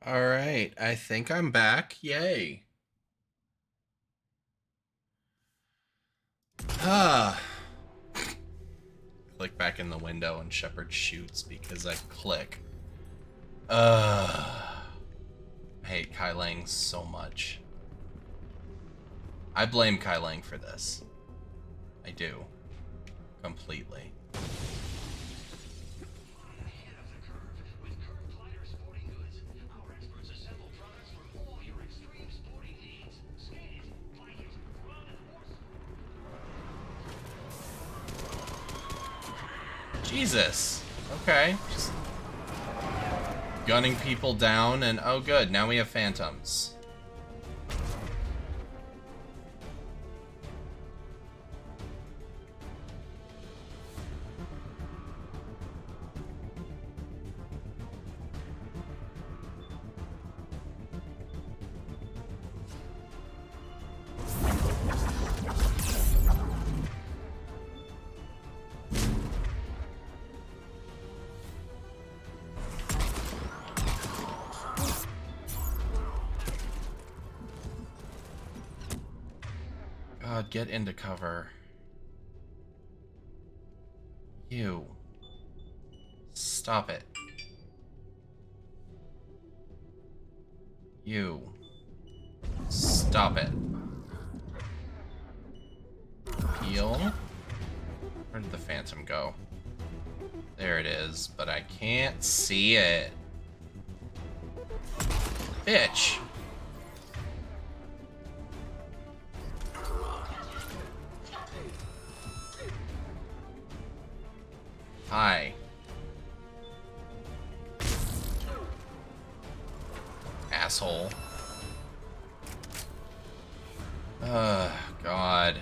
All right, I think I'm back. Yay. Ah. Click back in the window and Shepard shoots because I click. I hate Kai Lang so much. I blame Kai Lang for this. I do. Completely. Jesus. Okay. Just gunning people down and oh good, now we have phantoms. God, get into cover. You. Stop it. You. Stop it. Heal. Where did the phantom go? There it is, but I can't see it. Bitch. Hi. Asshole. God.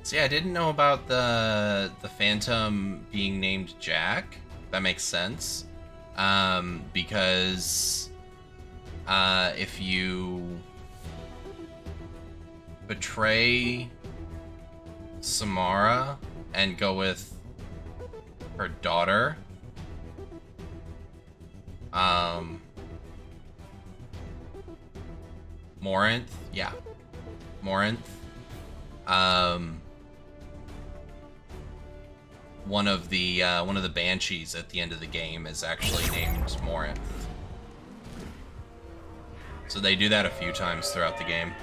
See, I didn't know about the Phantom being named Jack. That makes sense. Because if you betray Samara and go with her daughter, Morinth, yeah, Morinth, one of the banshees at the end of the game is actually named Morinth. So they do that a few times throughout the game.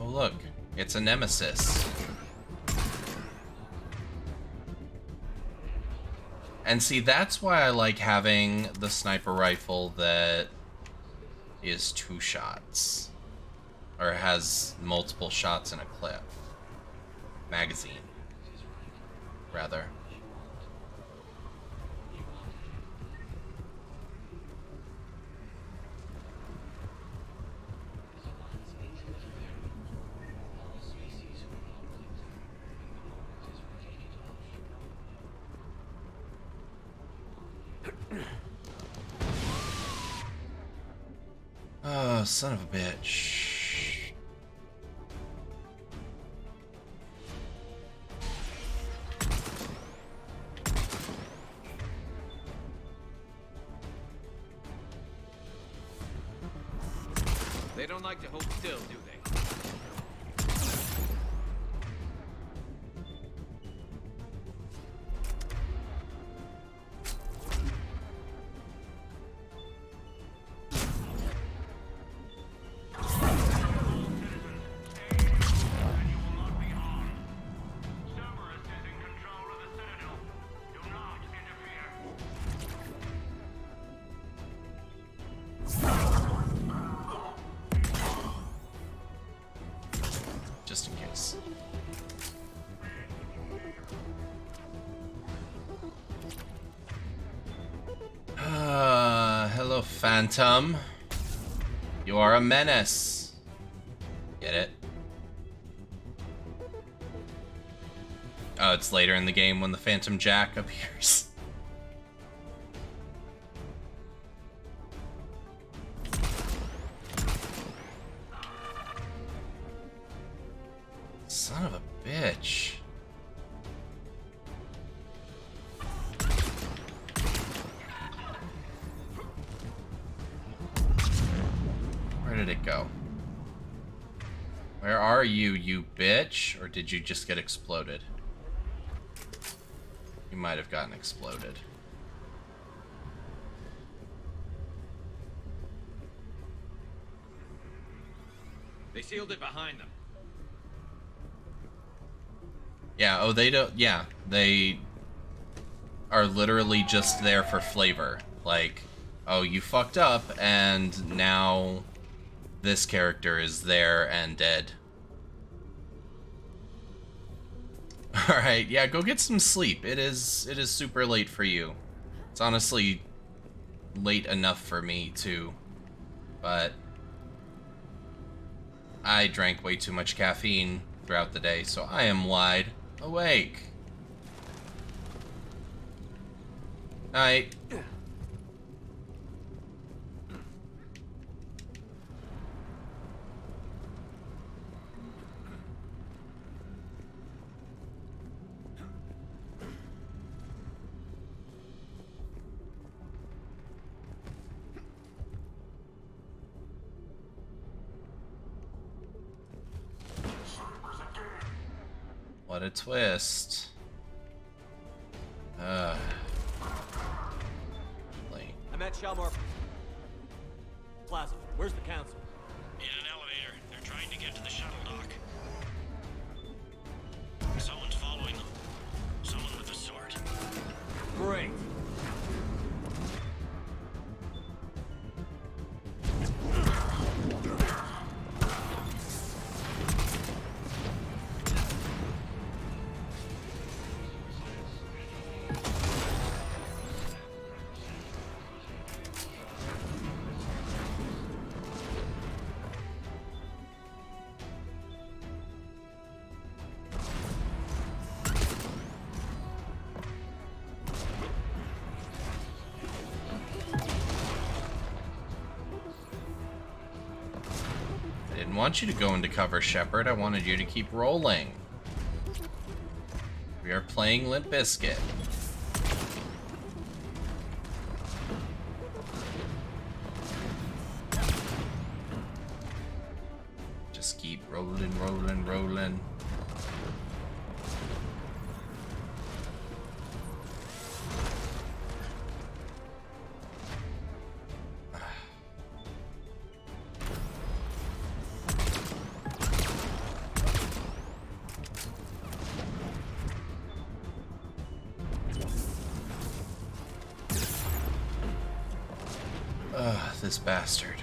Oh look, it's a nemesis. And see, that's why I like having the sniper rifle that is 2 shots. Or has multiple shots in a clip. Magazine. Rather. Oh, son of a bitch. They don't like to hold still, do they? Just in case. Hello, Phantom. You are a menace. Get it? Oh, it's later in the game when the Phantom Jack appears. Son of a bitch. Where did it go? Where are you, you bitch? Or did you just get exploded? You might have gotten exploded. They sealed it behind them. Yeah, oh, they don't... Yeah, they are literally just there for flavor. Like, oh, you fucked up, and now this character is there and dead. Alright, yeah, go get some sleep. It is super late for you. It's honestly late enough for me, too. But I drank way too much caffeine throughout the day, so I am wide awake. Night. What a twist. Late. I'm at Shalmar Plaza. Where's the council? In an elevator. They're trying to get to the shuttle dock. Someone's following them. Someone with a sword. Great. I didn't want you to go into cover, Shepard. I wanted you to keep rolling. We are playing Limp Bizkit. Just keep rolling, rolling, rolling. This bastard.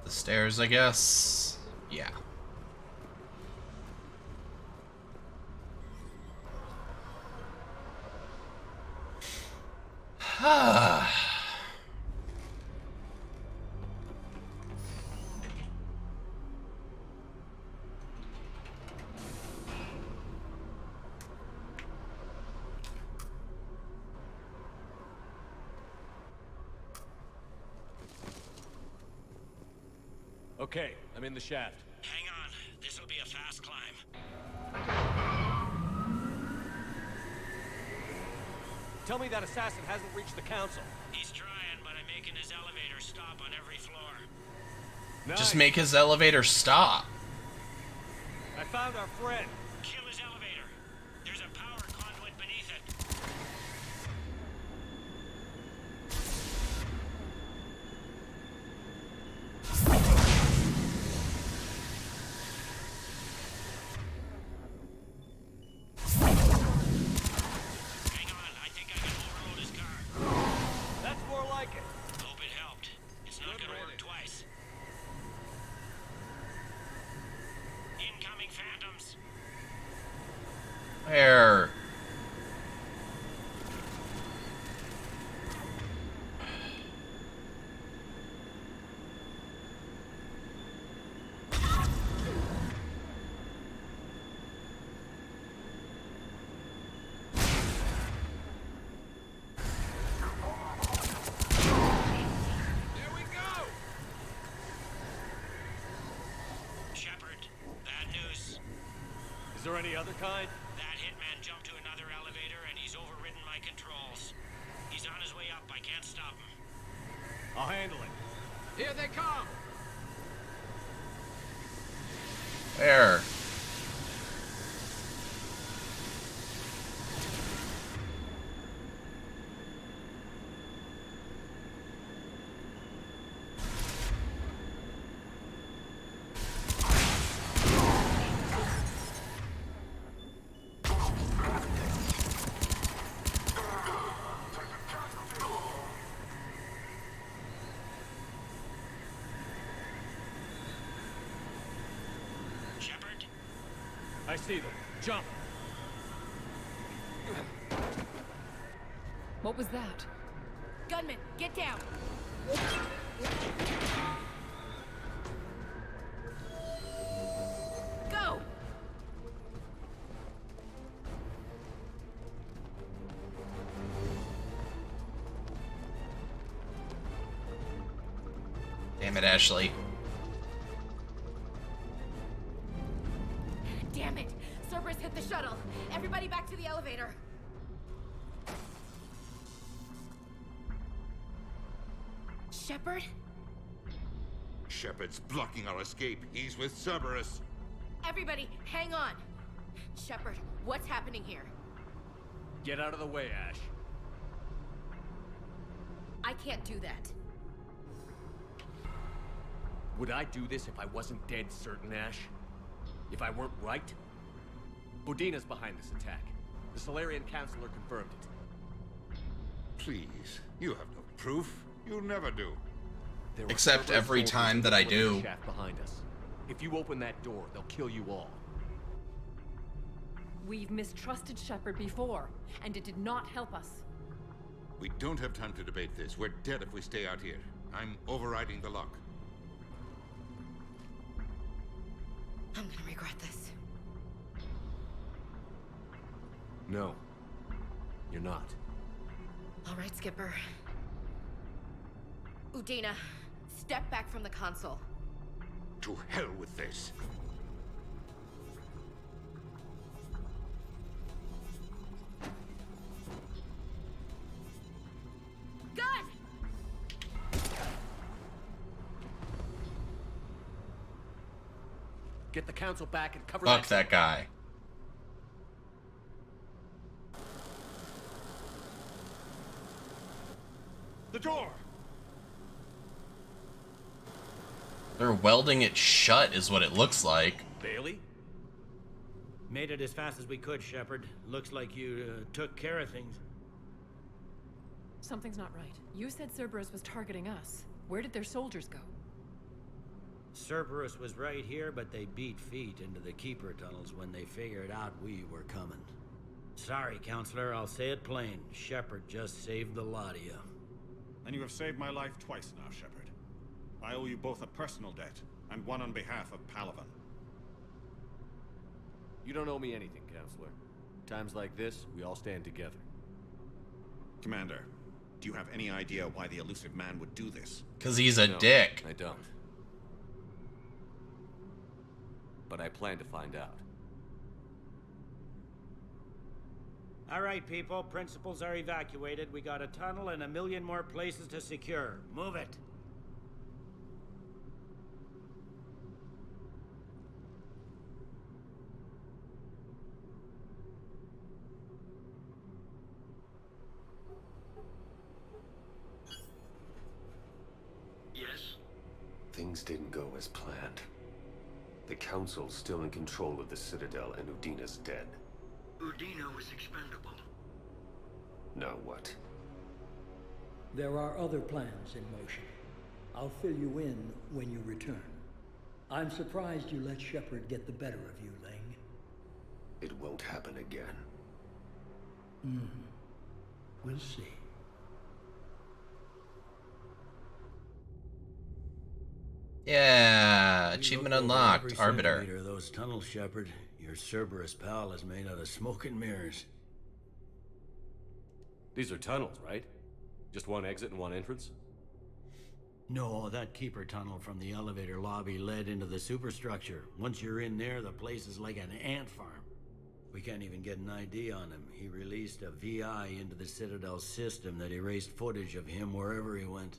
Stairs, I guess. Yeah. Okay, I'm in the shaft. Hang on. This'll be a fast climb. Tell me that assassin hasn't reached the council. He's trying, but I'm making his elevator stop on every floor. Nice. Just make his elevator stop. I found our friend. Kill his elevator. There's a power conduit beneath it. any other kind? That hitman jumped to another elevator and he's overridden my controls. He's on his way up. I can't stop him. I'll handle it. Here they come! Where? Shepard? I see them. Jump! What was that? Gunman, get down! Go! Damn it, Ashley. Damn it! Cerberus hit the shuttle! Everybody back to the elevator! Shepard? Shepard's blocking our escape. He's with Cerberus. Everybody, hang on! Shepard, what's happening here? Get out of the way, Ash. I can't do that. Would I do this if I wasn't dead certain, Ash? If I weren't right? Udina's behind this attack. The Solarian Councilor confirmed it. Please, you have no proof. You never do. There are Except Cerberus every soldiers time in that the I elevator do. shaft behind us. If you open that door, they'll kill you all. We've mistrusted Shepard before, and it did not help us. We don't have time to debate this. We're dead if we stay out here. I'm overriding the lock. I'm gonna regret this. No. You're not. All right, Skipper. Udina, step back from the console. To hell with this. Gun! Get the council back and cover Fuck that guy. The door! They're welding it shut is what it looks like. Bailey? Made it as fast as we could, Shepard. Looks like you took care of things. Something's not right. You said Cerberus was targeting us. Where did their soldiers go? Cerberus was right here, but they beat feet into the Keeper tunnels when they figured out we were coming. Sorry, Counselor, I'll say it plain. Shepard just saved the lot of you. And you have saved my life twice now, Shepard. I owe you both a personal debt, and one on behalf of Palaven. You don't owe me anything, Counselor. Times like this, we all stand together. Commander, do you have any idea why the elusive man would do this? Because he's a No, dick. I don't. But I plan to find out. All right, people, principals are evacuated. We got a tunnel and 1 million more places to secure. Move it. Yes? Things didn't go as planned. The Council's still in control of the Citadel and Udina's dead. Udina was expendable. Now what? There are other plans in motion. I'll fill you in when you return. I'm surprised you let Shepard get the better of you, Ling. It won't happen again. We'll see. Yeah, We achievement looked over unlocked. every Arbiter. centimeter of those tunnels, Shepard. Your Cerberus pal is made out of smoke and mirrors. These are tunnels, right? Just one exit and one entrance? No, that Keeper tunnel from the elevator lobby led into the superstructure. Once you're in there, the place is like an ant farm. We can't even get an ID on him. He released a VI into the Citadel system that erased footage of him wherever he went.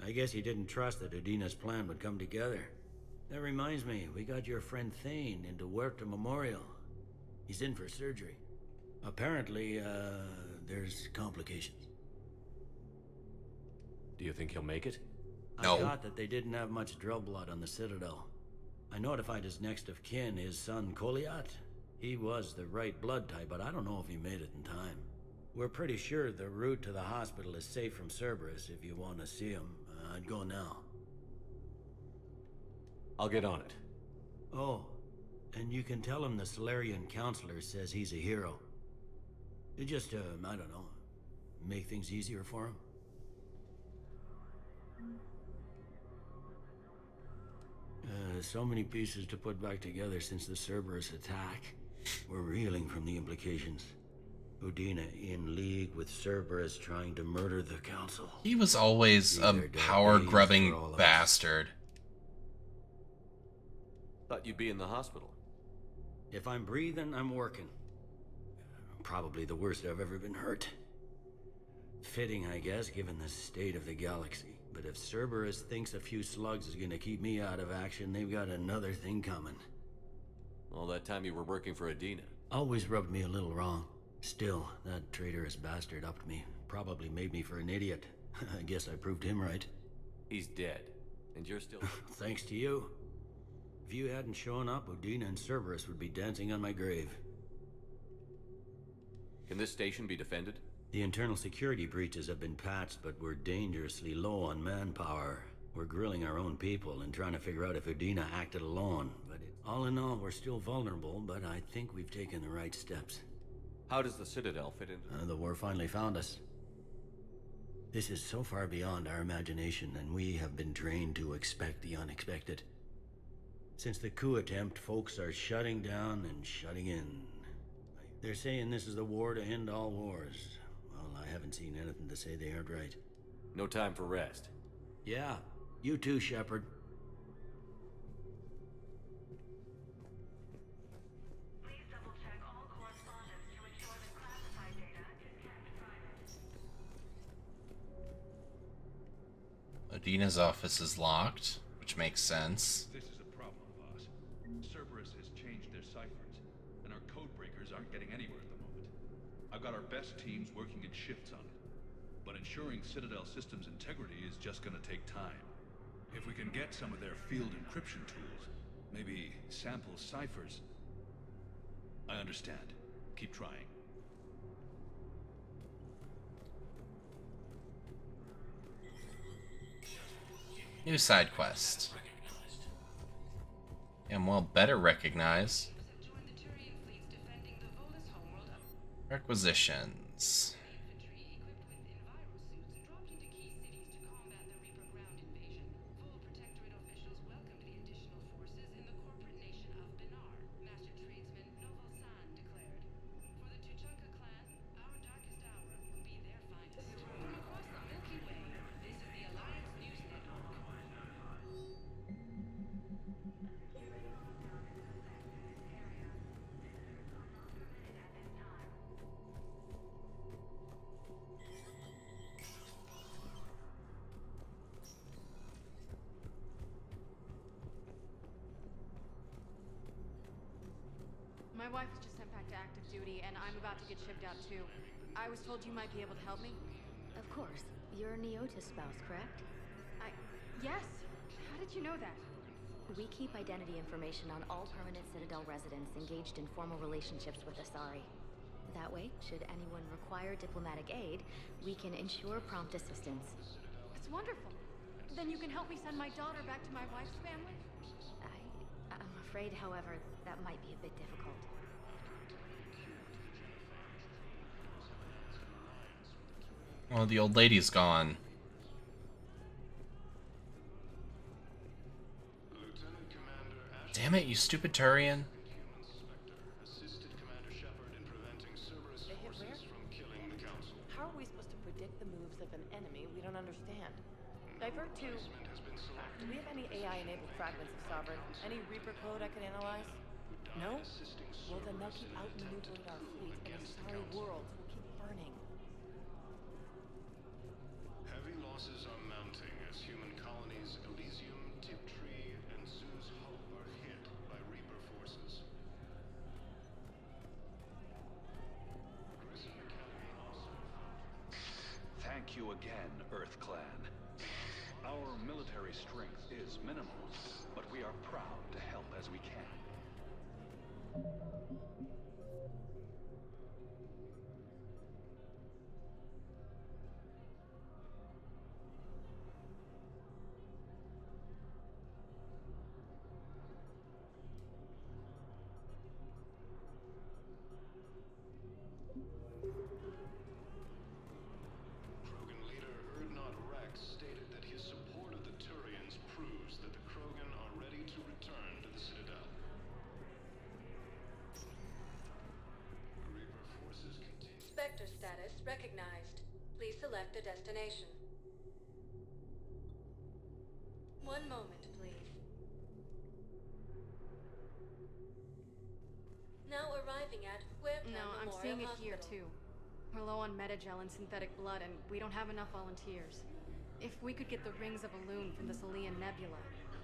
I guess he didn't trust that Udina's plan would come together. That reminds me, we got your friend Thane into Huerta Memorial. He's in for surgery. Apparently, there's complications. Do you think he'll make it? No. I thought that they didn't have much drill blood on the Citadel. I notified his next of kin, his son Koliat. He was the right blood type, but I don't know if he made it in time. We're pretty sure the route to the hospital is safe from Cerberus if you want to see him. I'd go now. I'll get on it. Oh, and you can tell him the Solarian Counselor says he's a hero. It just, I don't know, make things easier for him. So many pieces to put back together since the Cerberus attack. We're reeling from the implications. Udina in league with Cerberus trying to murder the Council. He was always a power-grubbing bastard. Thought you'd be in the hospital. If I'm breathing, I'm working. Probably the worst I've ever been hurt. Fitting, I guess, given the state of the galaxy. But if Cerberus thinks a few slugs is gonna keep me out of action, they've got another thing coming. All that time you were working for Udina. Always rubbed me a little wrong. Still, that traitorous bastard upped me. Probably made me for an idiot. I guess I proved him right. He's dead. And you're still... Thanks to you. If you hadn't shown up, Udina and Cerberus would be dancing on my grave. Can this station be defended? The internal security breaches have been patched, but we're dangerously low on manpower. We're grilling our own people and trying to figure out if Udina acted alone. But all in all, we're still vulnerable, but I think we've taken the right steps. How does the Citadel fit into... The war finally found us. This is so far beyond our imagination, and we have been trained to expect the unexpected. Since the coup attempt, folks are shutting down and shutting in. They're saying this is the war to end all wars. Well, I haven't seen anything to say they aren't right. No time for rest. Yeah, you too, Shepard. Please double-check all correspondence to ensure that classified data is kept private. Udina's office is locked, which makes sense. This is a problem, boss. Cerberus has changed their ciphers, and our code breakers aren't getting anywhere at the moment. I've got our best teams working in shifts on it, but ensuring Citadel systems integrity is just gonna take time. If we can get some of their field encryption tools, maybe sample ciphers... I understand. Keep trying. New side quest. And well, better recognize. Requisitions. My wife was just sent back to active duty, and I'm about to get shipped out too. I was told you might be able to help me. Of course. You're Neota's spouse, correct? Yes. How did you know that? We keep identity information on all permanent Citadel residents engaged in formal relationships with Asari. That way, should anyone require diplomatic aid, we can ensure prompt assistance. It's wonderful. Then you can help me send my daughter back to my wife's family? I'm afraid, however, that might be a bit difficult. Well, the old lady's gone. Damn it, you stupid Turian. How are we supposed to predict the moves of an enemy we don't understand? Divert to... Do we have any AI-enabled fragments of Sovereign? Any Reaper code I could analyze? No? Well, then they'll keep outmaneuvering our fleet, and the Asari world will keep burning. Heavy losses are mounting as human colonies Elysium, Tiptree, and Zoo's Hope are hit by Reaper forces. Thank you again, Earth Clan. Our military strength is minimal, but we are proud to help as we can. Krogan leader Erdnot Rex stated that his support of the Turians proves that the Krogan are ready to return to the Citadel. Reaper forces continue. Spectre status recognized. Please select a destination. One moment, please. Now arriving at Huerta No, I'm Memorial seeing it Hospital. here too. We're low on metagel and synthetic blood, and we don't have enough volunteers. If we could get the rings of Elune from the Salian Nebula,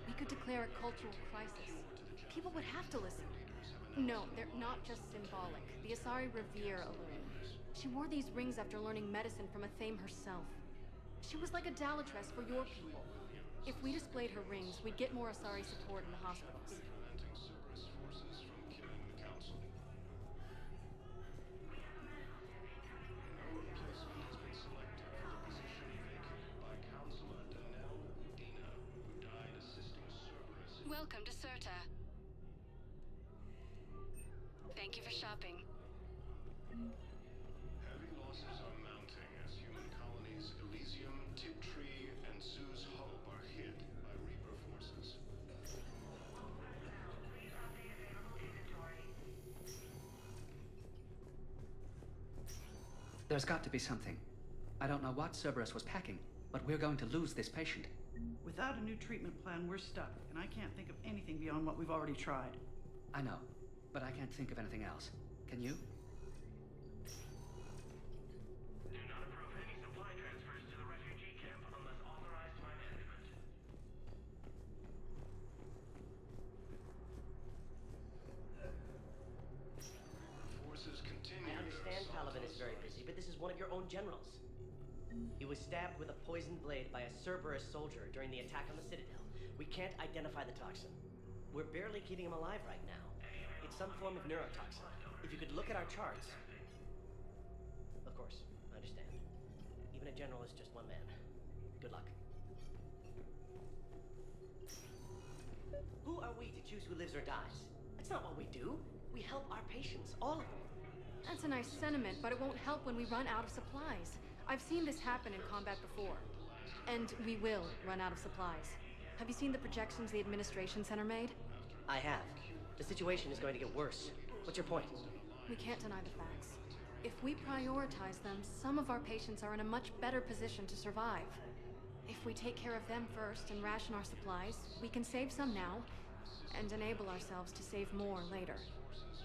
we could declare a cultural crisis. People would have to listen. No, they're not just symbolic. The Asari revere Elune. She wore these rings after learning medicine from Athame herself. She was like a Dalatress for your people. If we displayed her rings, we'd get more Asari support in the hospitals. Preventing Cerberus forces from killing the Council. No replacement has been selected for the position vacated by Counselor Danelle Udina, who died assisting Cerberus. Welcome to Serta. Thank you for shopping. Heavy losses are mounting as human colonies Elysium, Tiptree, and Zoo's Hope are hit by Reaper forces. There's got to be something. I don't know what Cerberus was packing, but we're going to lose this patient. Without a new treatment plan, we're stuck, and I can't think of anything beyond what we've already tried. I know, but I can't think of anything else. Can you? Do not approve any supply transfers to the refugee camp unless authorized by management. Forces continue. I understand Paladin is very busy, but this is one of your own generals. He was stabbed with a poisoned blade by a Cerberus soldier during the attack on the Citadel. We can't identify the toxin. We're barely keeping him alive right now. It's some form of neurotoxin. If you could look at our charts... Of course, I understand. Even a general is just one man. Good luck. Who are we to choose who lives or dies? That's not what we do. We help our patients, all of them. That's a nice sentiment, but it won't help when we run out of supplies. I've seen this happen in combat before. And we will run out of supplies. Have you seen the projections the Administration Center made? I have. The situation is going to get worse. What's your point? We can't deny the facts. If we prioritize them, some of our patients are in a much better position to survive. If we take care of them first and ration our supplies, we can save some now, and enable ourselves to save more later.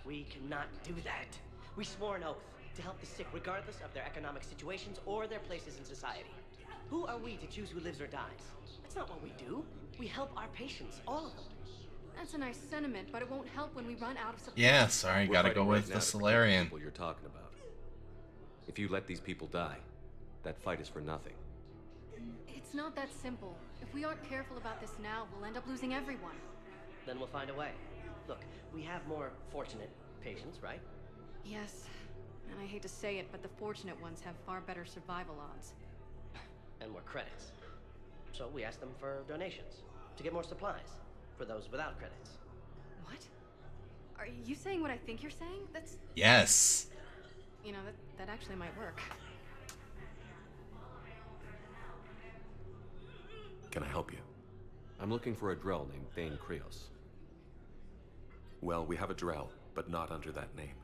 We cannot do that. We swore an oath to help the sick regardless of their economic situations or their places in society. Who are we to choose who lives or dies? That's not what we do. We help our patients, all of them. That's a nice sentiment, but it won't help when we run out of supplies. Yeah, sorry, We're gotta fighting go right with now the to protect Solarian. people you're talking about. If you let these people die, that fight is for nothing. It's not that simple. If we aren't careful about this now, we'll end up losing everyone. Then we'll find a way. Look, we have more fortunate patients, right? Yes, and I hate to say it, but the fortunate ones have far better survival odds. And more credits. So we asked them for donations to get more supplies for those without credits. What? Are you saying what I think you're saying? That's... Yes. You know, that actually might work. Can I help you? I'm looking for a Drell named Thane Krios. Well, we have a Drell, but not under that name.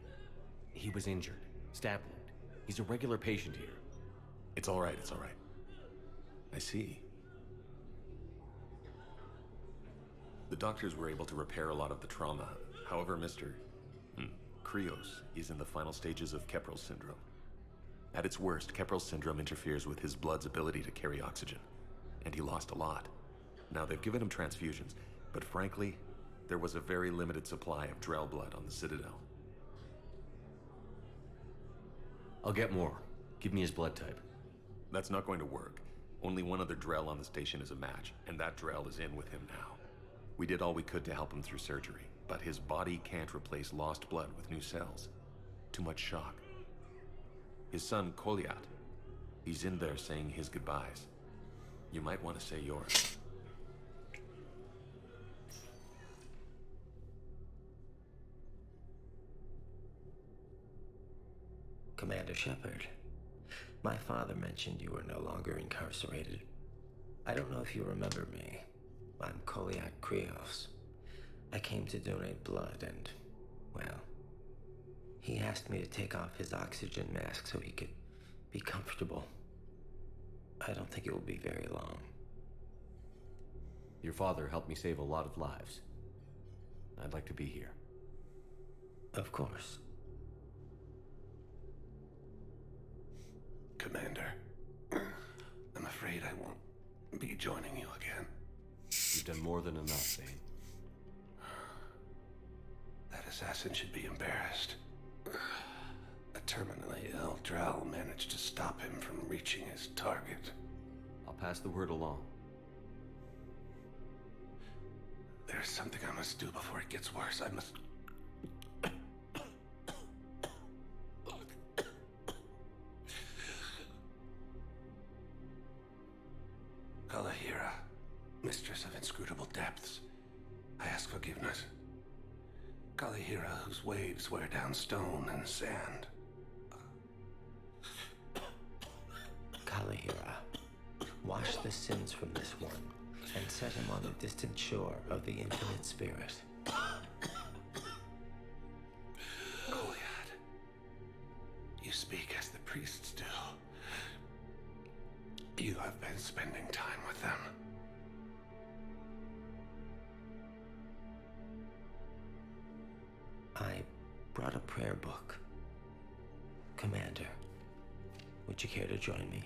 He was injured. Stab wound. He's a regular patient here. It's all right, it's all right. I see. The doctors were able to repair a lot of the trauma. However, Mr. Krios is in the final stages of Keprel syndrome. At its worst, Keprel syndrome interferes with his blood's ability to carry oxygen, and he lost a lot. Now, they've given him transfusions, but frankly, there was a very limited supply of Drell blood on the Citadel. I'll get more. Give me his blood type. That's not going to work. Only one other Drell on the station is a match, and that Drell is in with him now. We did all we could to help him through surgery, but his body can't replace lost blood with new cells. Too much shock. His son, Koliat, he's in there saying his goodbyes. You might want to say yours. Commander Shepard, my father mentioned you were no longer incarcerated. I don't know if you remember me. I'm Koliak Krios. I came to donate blood and, well, he asked me to take off his oxygen mask so he could be comfortable. I don't think it will be very long. Your father helped me save a lot of lives. I'd like to be here. Of course. Commander, I'm afraid I won't be joining you again. You've done more than enough, Thane. That assassin should be embarrassed. A terminally ill Drell managed to stop him from reaching his target. I'll pass the word along. There's something I must do before it gets worse. I must... Kalahira, mistress of inscrutable depths, I ask forgiveness. Kalahira, whose waves wear down stone and sand. Kalahira, wash the sins from this one and set him on the distant shore of the infinite spirit. Koliat, you speak as the priests do. You have been spending time with them. I brought a prayer book. Commander, would you care to join me?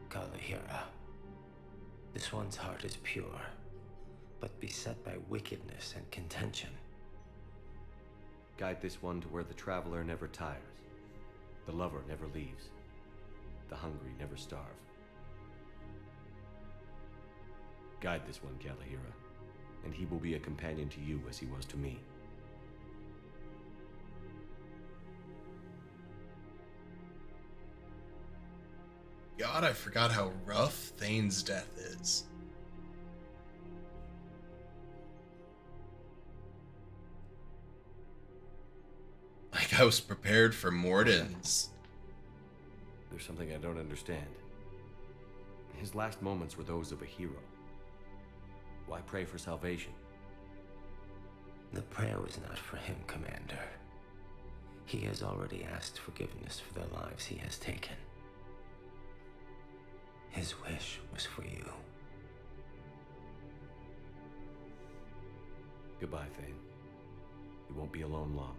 Kalahira, this one's heart is pure, but beset by wickedness and contention. Guide this one to where the traveler never tires, the lover never leaves, the hungry never starve. Guide this one, Kalahira, and he will be a companion to you as he was to me. God, I forgot how rough Thane's death is. Like I was prepared for Morden's. There's something I don't understand. His last moments were those of a hero. Why pray for salvation? The prayer was not for him, Commander. He has already asked forgiveness for the lives he has taken. His wish was for you. Goodbye, Thane. You won't be alone long.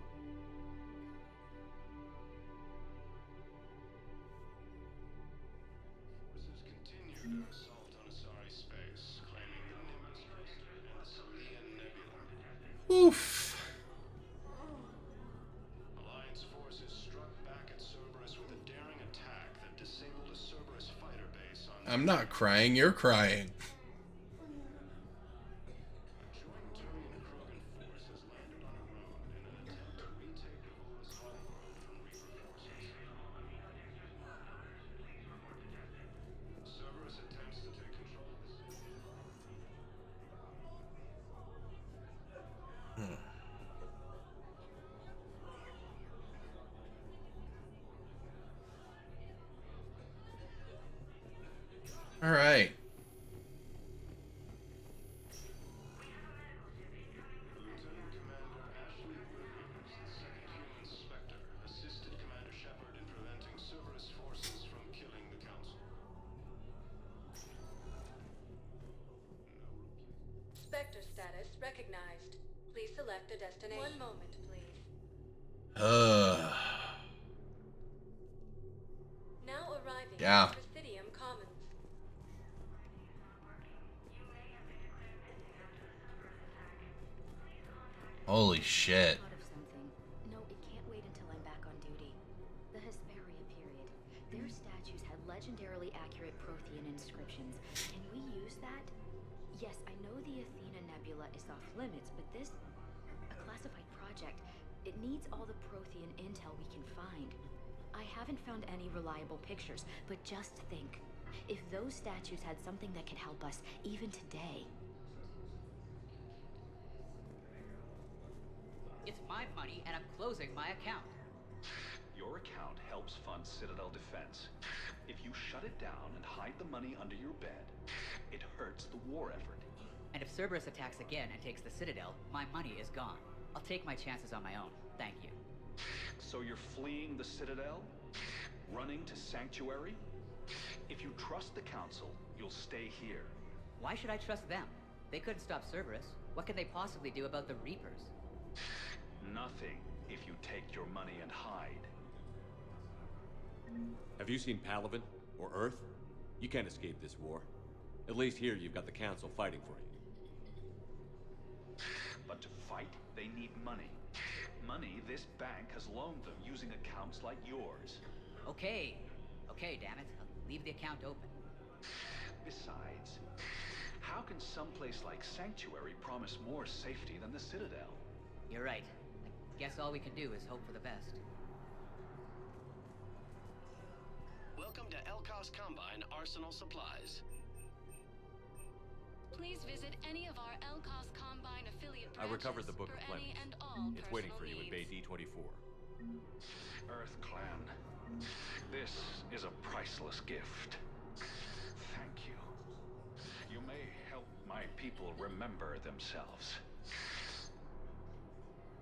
Continued their assault on Asari space, claiming the Nimbus cluster and the Salian Nebula. Oof. Alliance forces struck back at Cerberus with a daring attack that disabled a Cerberus fighter base on... I'm not crying, you're crying. All right. Lieutenant Commander Ashley Williams, the second human Spectre, assisted Commander Shepard in preventing Cerberus forces from killing the Council. Spectre status Select a destination. One moment, please. Now arriving Yeah. at Presidium Commons. Holy shit. Thought of something. No, it can't wait until I'm back on duty. The Hesperia period. Their statues had legendarily accurate Prothean inscriptions. Can we use that? Yes, I know the Athena Nebula is off limits, but this... a classified project. It needs all the Prothean intel we can find. I haven't found any reliable pictures, but just think. If those statues had something that could help us, even today... It's my money, and I'm closing my account. Your account helps fund Citadel defense. If you shut it down and hide the money under your bed, it hurts the war effort. And if Cerberus attacks again and takes the Citadel, my money is gone. I'll take my chances on my own. Thank you. So you're fleeing the Citadel? Running to Sanctuary? If you trust the Council, you'll stay here. Why should I trust them? They couldn't stop Cerberus. What could they possibly do about the Reapers? Nothing if you take your money and hide. Have you seen Palaven or Earth? You can't escape this war. At least here you've got the Council fighting for you. But to fight, they need money. Money this bank has loaned them using accounts like yours. Okay. Okay, damn it. I'll leave the account open. Besides, how can someplace like Sanctuary promise more safety than the Citadel? You're right. I guess all we can do is hope for the best. Welcome to Elkos Combine Arsenal Supplies. Please visit any of our Elkos Combine affiliate I branches recovered the Book for of any Clemens. and all It's waiting for you personal in Bay needs. D24. Earth Clan, this is a priceless gift. Thank you. You may help my people remember themselves.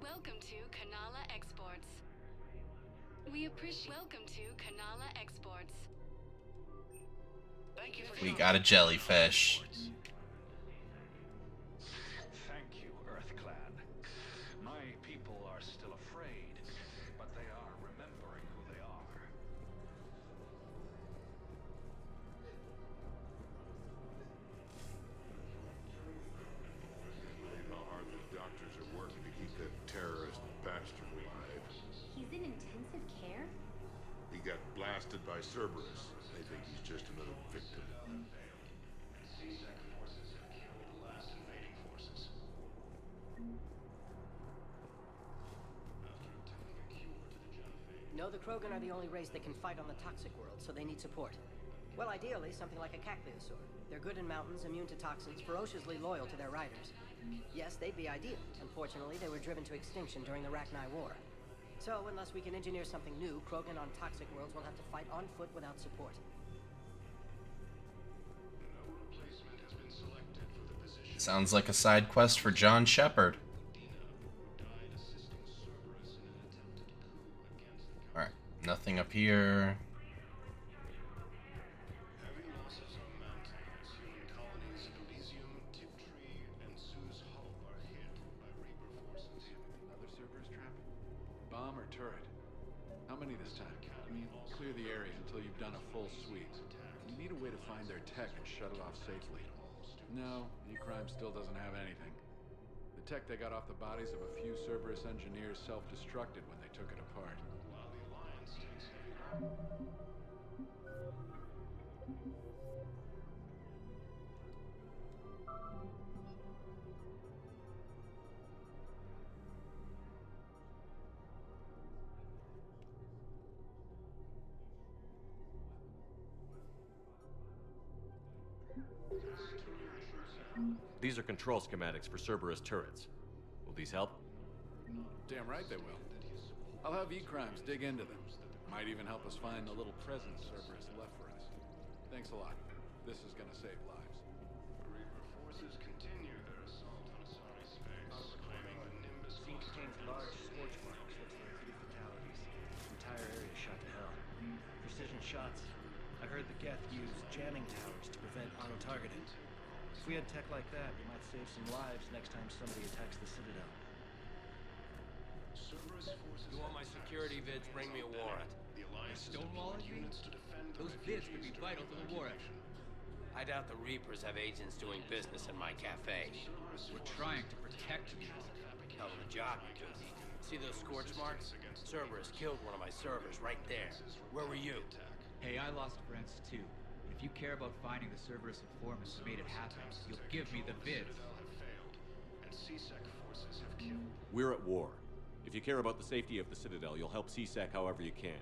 Welcome to Kanala Exports. We appreciate. Welcome to Kanala Exports. Thank you for We got a jellyfish. Thank you, Earth Clan. My people are still afraid, but they are remembering who they are. How hard the doctors are working to keep that terrorist bastard alive. He's in intensive care? He got blasted by Cerberus. They think he's just another victim. C-Sec forces have killed the last invading forces. After obtaining a cure to the Genophage. No, the Krogan are the only race that can fight on the toxic world, so they need support. Well, ideally, something like a Cacliosaur. They're good in mountains, immune to toxins, ferociously loyal to their riders. Yes, they'd be ideal. Unfortunately, they were driven to extinction during the Rachni War. So, unless we can engineer something new, Krogan on toxic worlds will have to fight on foot without support. No replacement has been selected for the position. Sounds like a side quest for John Shepard. Died assisting Cerberus in an attempted coup against the Alright, nothing up here. Heavy losses are mounting as human colonies in Elysium, Tiptree, and Sue's Hope are hit by Reaper forces. Another Cerberus trap? Bomb or turret? How many this time? Clear the area until you've done a full sweep. You need a way to find their tech and shut it off safely. No, E-Crime still doesn't have anything. The tech they got off the bodies of a few Cerberus engineers self-destructed when they took it apart. While the Alliance takes heavy. These are control schematics for Cerberus turrets. Will these help? Damn right they will. I'll have E-Crimes dig into them. Might even help us find the little presents Cerberus left for us. Thanks a lot. This is gonna save lives. Reaper forces continue their assault on Asari space, claiming the Nimbus Scene contains large scorch marks. Looks like 3 fatalities. Entire area shot to hell. Precision shots. I heard the Geth use jamming towers to prevent auto-targeting. If we had tech like that, we might save some lives next time somebody attacks the Citadel. vids bring me a warrant. Stonewalling me? Those vids could be vital to the war effort. I doubt the Reapers have agents doing business in my cafe. We're trying to protect you. Hell of a job you're doing. See those scorch marks? Cerberus killed one of my servers right there. Where were you? Hey, I lost friends too. If you care about finding the Cerberus informants who made it happen, you'll give me the vids. We're at war. If you care about the safety of the Citadel, you'll help CSEC however you can.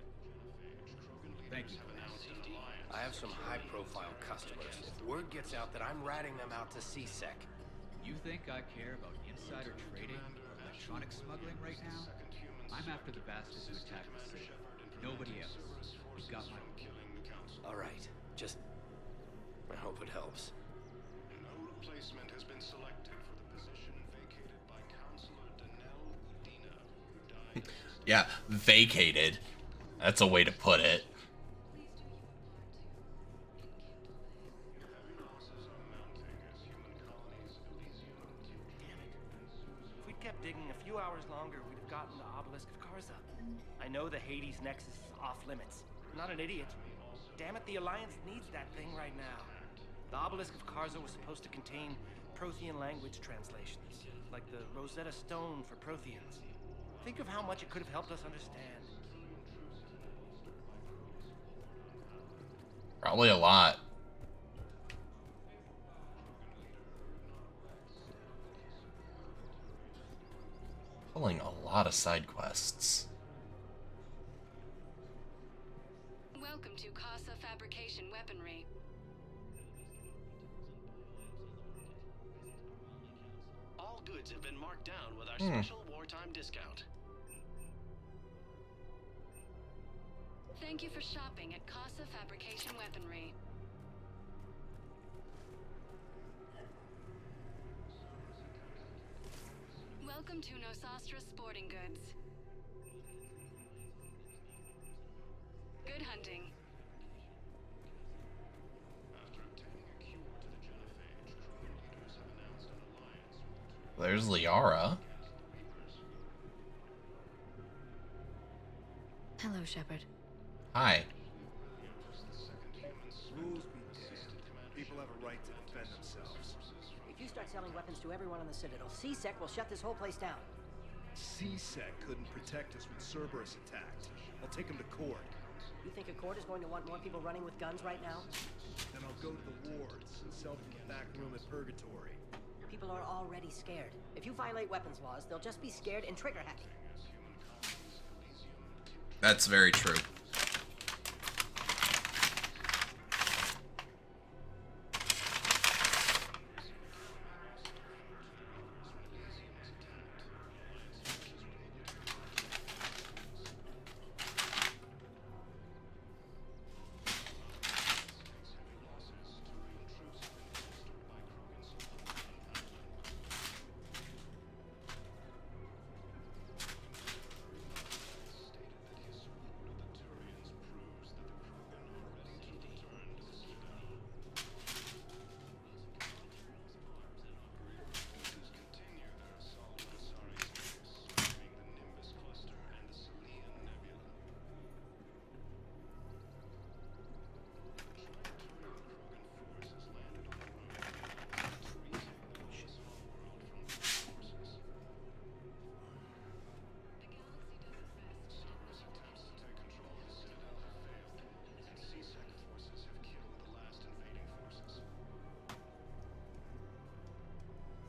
Thank you. I have some high-profile customers. If word gets out that I'm ratting them out to CSEC. You think I care about insider trading or electronic smuggling right now? I'm after the bastards who attacked the city. Nobody else. You got my... All right. Just... I hope it helps. No replacement has been selected for the position vacated by Counselor Danelle Udina, who died... Yeah, vacated. That's a way to put it. If we'd kept digging a few hours longer, we'd have gotten the Obelisk of Karza. I know the Hades Nexus is off limits. I'm not an idiot. Damn it, the Alliance needs that thing right now. The Obelisk of Karza was supposed to contain Prothean language translations, like the Rosetta Stone for Protheans. Think of how much it could have helped us understand. Probably a lot. Pulling a lot of side quests. Welcome to Casa Fabrication Weaponry. All goods have been marked down with our special wartime discount. Thank you for shopping at Casa Fabrication Weaponry. Welcome to Nosastra Sporting Goods. Good hunting. There's Liara. Hello, Shepard. Hi. Rules be damned. People have a right to defend themselves. If you start selling weapons to everyone on the Citadel, CSEC will shut this whole place down. CSEC couldn't protect us when Cerberus attacked. I'll take him to court. You think Accord is going to want more people running with guns right now? Then I'll go to the wards and sell from the back room at Purgatory. People are already scared. If you violate weapons laws, they'll just be scared and trigger happy. That's very true.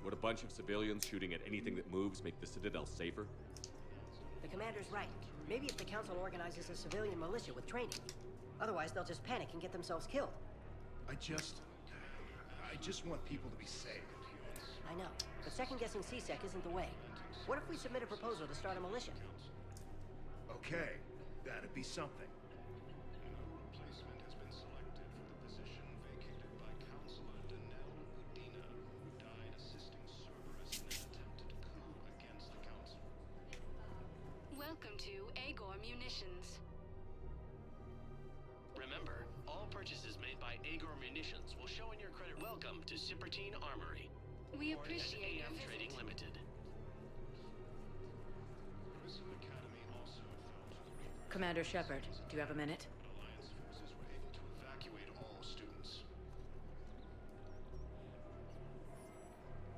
Would a bunch of civilians shooting at anything that moves make the Citadel safer? The commander's right. Maybe if the council organizes a civilian militia with training. Otherwise, they'll just panic and get themselves killed. I just want people to be safe. I know, but second-guessing CSEC isn't the way. What if we submit a proposal to start a militia? Okay, that'd be something. Replacement has been selected for the position vacated by Counselor Danelle Udina, who died assisting Cerberus in an attempted coup against the Council. Welcome to Agor Munitions. Remember, all purchases made by Agor Munitions will show in your credit. Welcome to Cipertine Armory. We appreciate your AM visit. Trading Limited. Prison Academy also fell to the Commander Shepard, do you have a minute? Alliance forces were able to evacuate all students.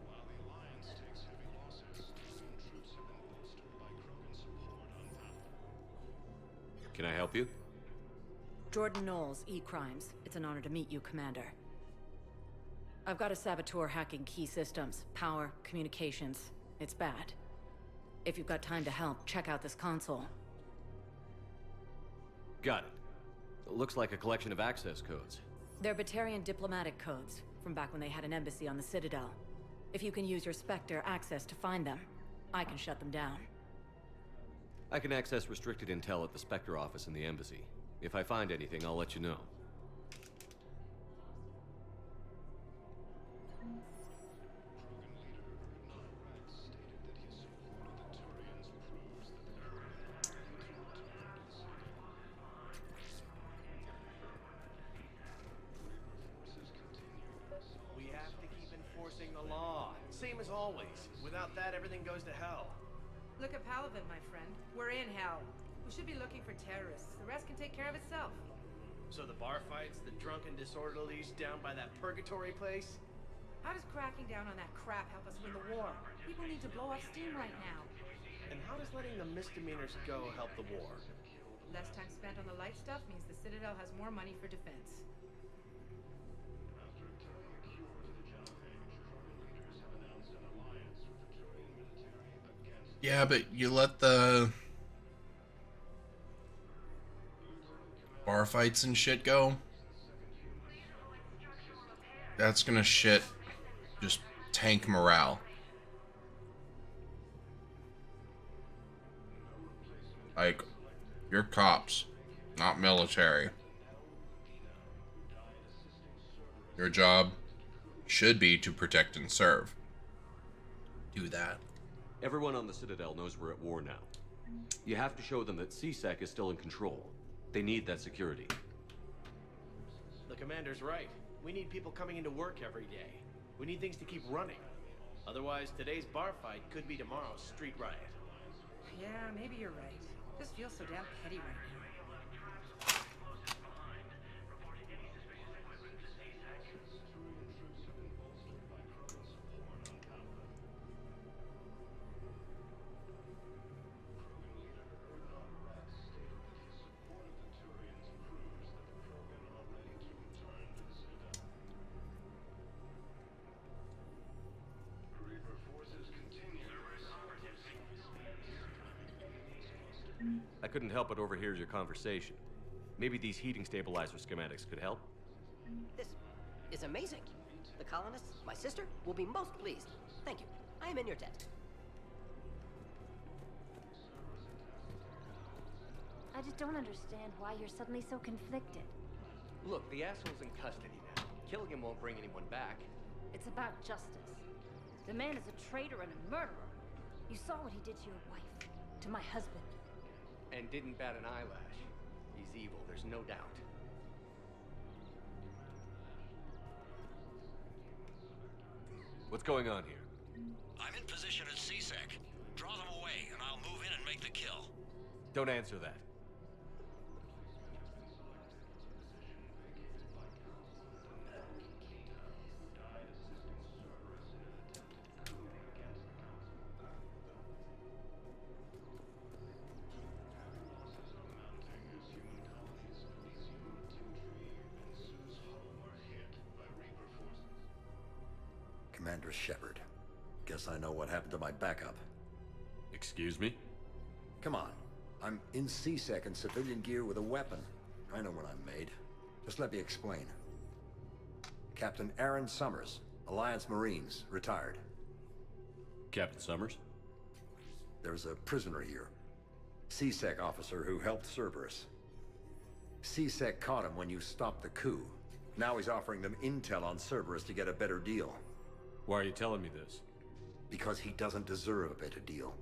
While the Alliance takes heavy losses, civilian troops have been bolstered by Krogan support on Pathfinder. Can I help you? Jordan Knowles, E-Crimes. It's an honor to meet you, Commander. I've got a saboteur hacking key systems, power, communications. It's bad. If you've got time to help, check out this console. Got it. Looks like a collection of access codes. They're Batarian diplomatic codes, from back when they had an embassy on the Citadel. If you can use your Spectre access to find them, I can shut them down. I can access restricted intel at the Spectre office in the embassy. If I find anything, I'll let you know. We have to keep enforcing the law. Same as always. Without that, everything goes to hell. Look at Paladin, my friend. We're in hell. We should be looking for terrorists. The rest can take care of itself. So the bar fights, the drunken disorderlies down by that purgatory place? How does cracking down on that crap help us win the war? People need to blow off steam right now. And how does letting the misdemeanors go help the war? Less time spent on the light stuff means the Citadel has more money for defense. Yeah, but you let the bar fights and shit go. That's gonna just tank morale. Like, you're cops, not military. Your job should be to protect and serve. Do that. Everyone on the Citadel knows we're at war now. You have to show them that CSEC is still in control. They need that security. The commander's right. We need people coming into work every day. We need things to keep running. Otherwise, today's bar fight could be tomorrow's street riot. Yeah, maybe you're right. This feels so damn petty right now. I couldn't help but overhear your conversation. Maybe these heating stabilizer schematics could help? This is amazing. The colonists, my sister, will be most pleased. Thank you. I am in your debt. I just don't understand why you're suddenly so conflicted. Look, the asshole's in custody now. Killing him won't bring anyone back. It's about justice. The man is a traitor and a murderer. You saw what he did to your wife, to my husband. And didn't bat an eyelash. He's evil, there's no doubt. What's going on here? I'm in position at CSEC. Draw them away, and I'll move in and make the kill. Don't answer that. Commander Shepard. Guess I know what happened to my backup. Excuse me? Come on. I'm in CSEC in civilian gear with a weapon. I know what I'm made. Just let me explain. Captain Aaron Summers, Alliance Marines, retired. Captain Summers? There's a prisoner here. CSEC officer who helped Cerberus. CSEC caught him when you stopped the coup. Now he's offering them intel on Cerberus to get a better deal. Why are you telling me this? Because he doesn't deserve a better deal.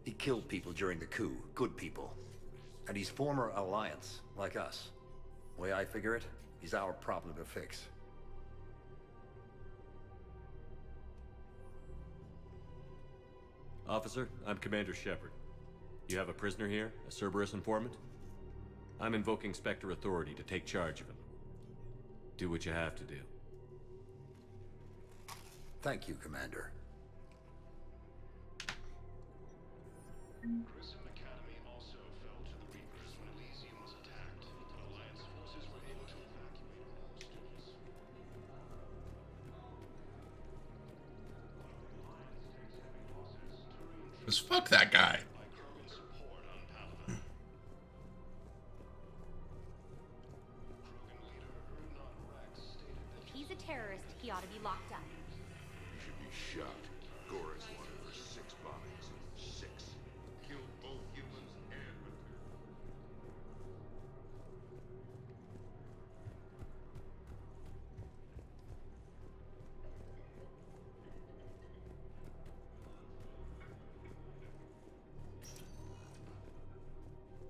He killed people during the coup, good people. And he's former Alliance, like us. Way I figure it, he's our problem to fix. Officer, I'm Commander Shepard. You have a prisoner here? A Cerberus informant? I'm invoking Spectre authority to take charge of him. Do what you have to do. Thank you, Commander. Grissom Academy also fell to the Reapers when Elysium was attacked, but Alliance forces were able to evacuate all students. Because fuck that guy. If he's a terrorist, he ought to be locked up. He should be shot. Gore's one of her 6 bombings. 6. Killed both humans and material.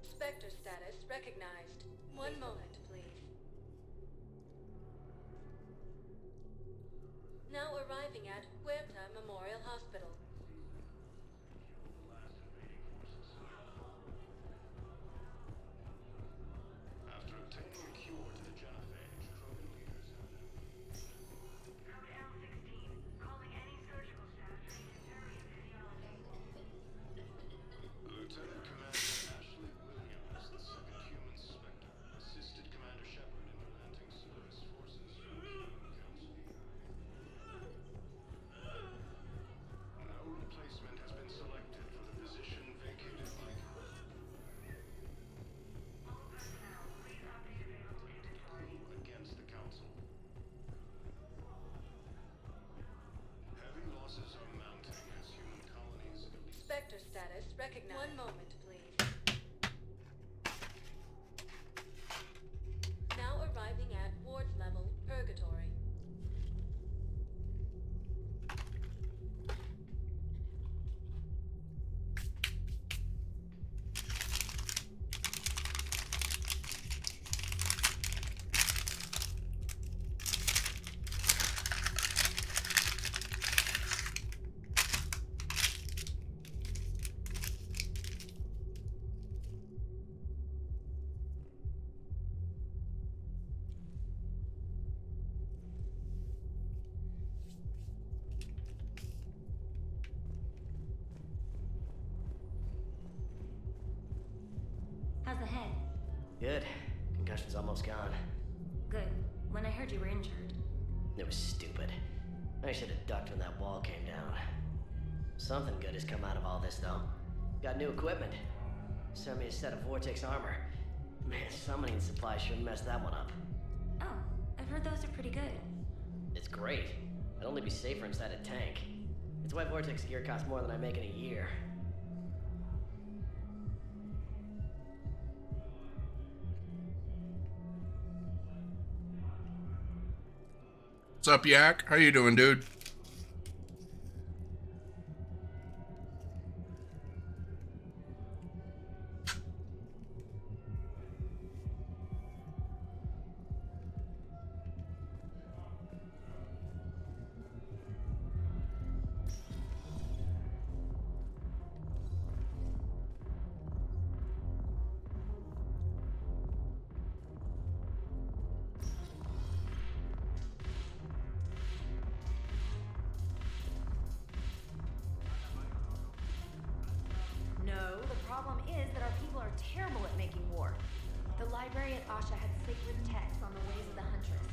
Spectre status recognized. One moment, please. Now arriving at Huerta Memorial Hospital. After obtaining a cure to the genophage, Krogan leaders Lieutenant Commander Ashley Williams, the second human Spectre, assisted Commander Shepard in preventing Cerberus forces from killing the Council. No replacement has been selected for the position vacated by against the Council. Heavy losses are mounting as human colonies Spectre status recognized. One moment, please. Now arriving at ward level purgatory. How's the head? Good. Concussion's almost gone. Good. When I heard you were injured. It was stupid. I should have ducked when that wall came down. Something good has come out of all this, though. Got new equipment. Sent me a set of Vortex armor. Man, summoning supply sure messed that one up. Oh, I've heard those are pretty good. It's great. I'd only be safer inside a tank. It's why Vortex gear costs more than I make in a year. What's up, Yak? How you doing, dude? No, the problem is that our people are terrible at making war. The library at Asha had sacred texts on the ways of the Huntress,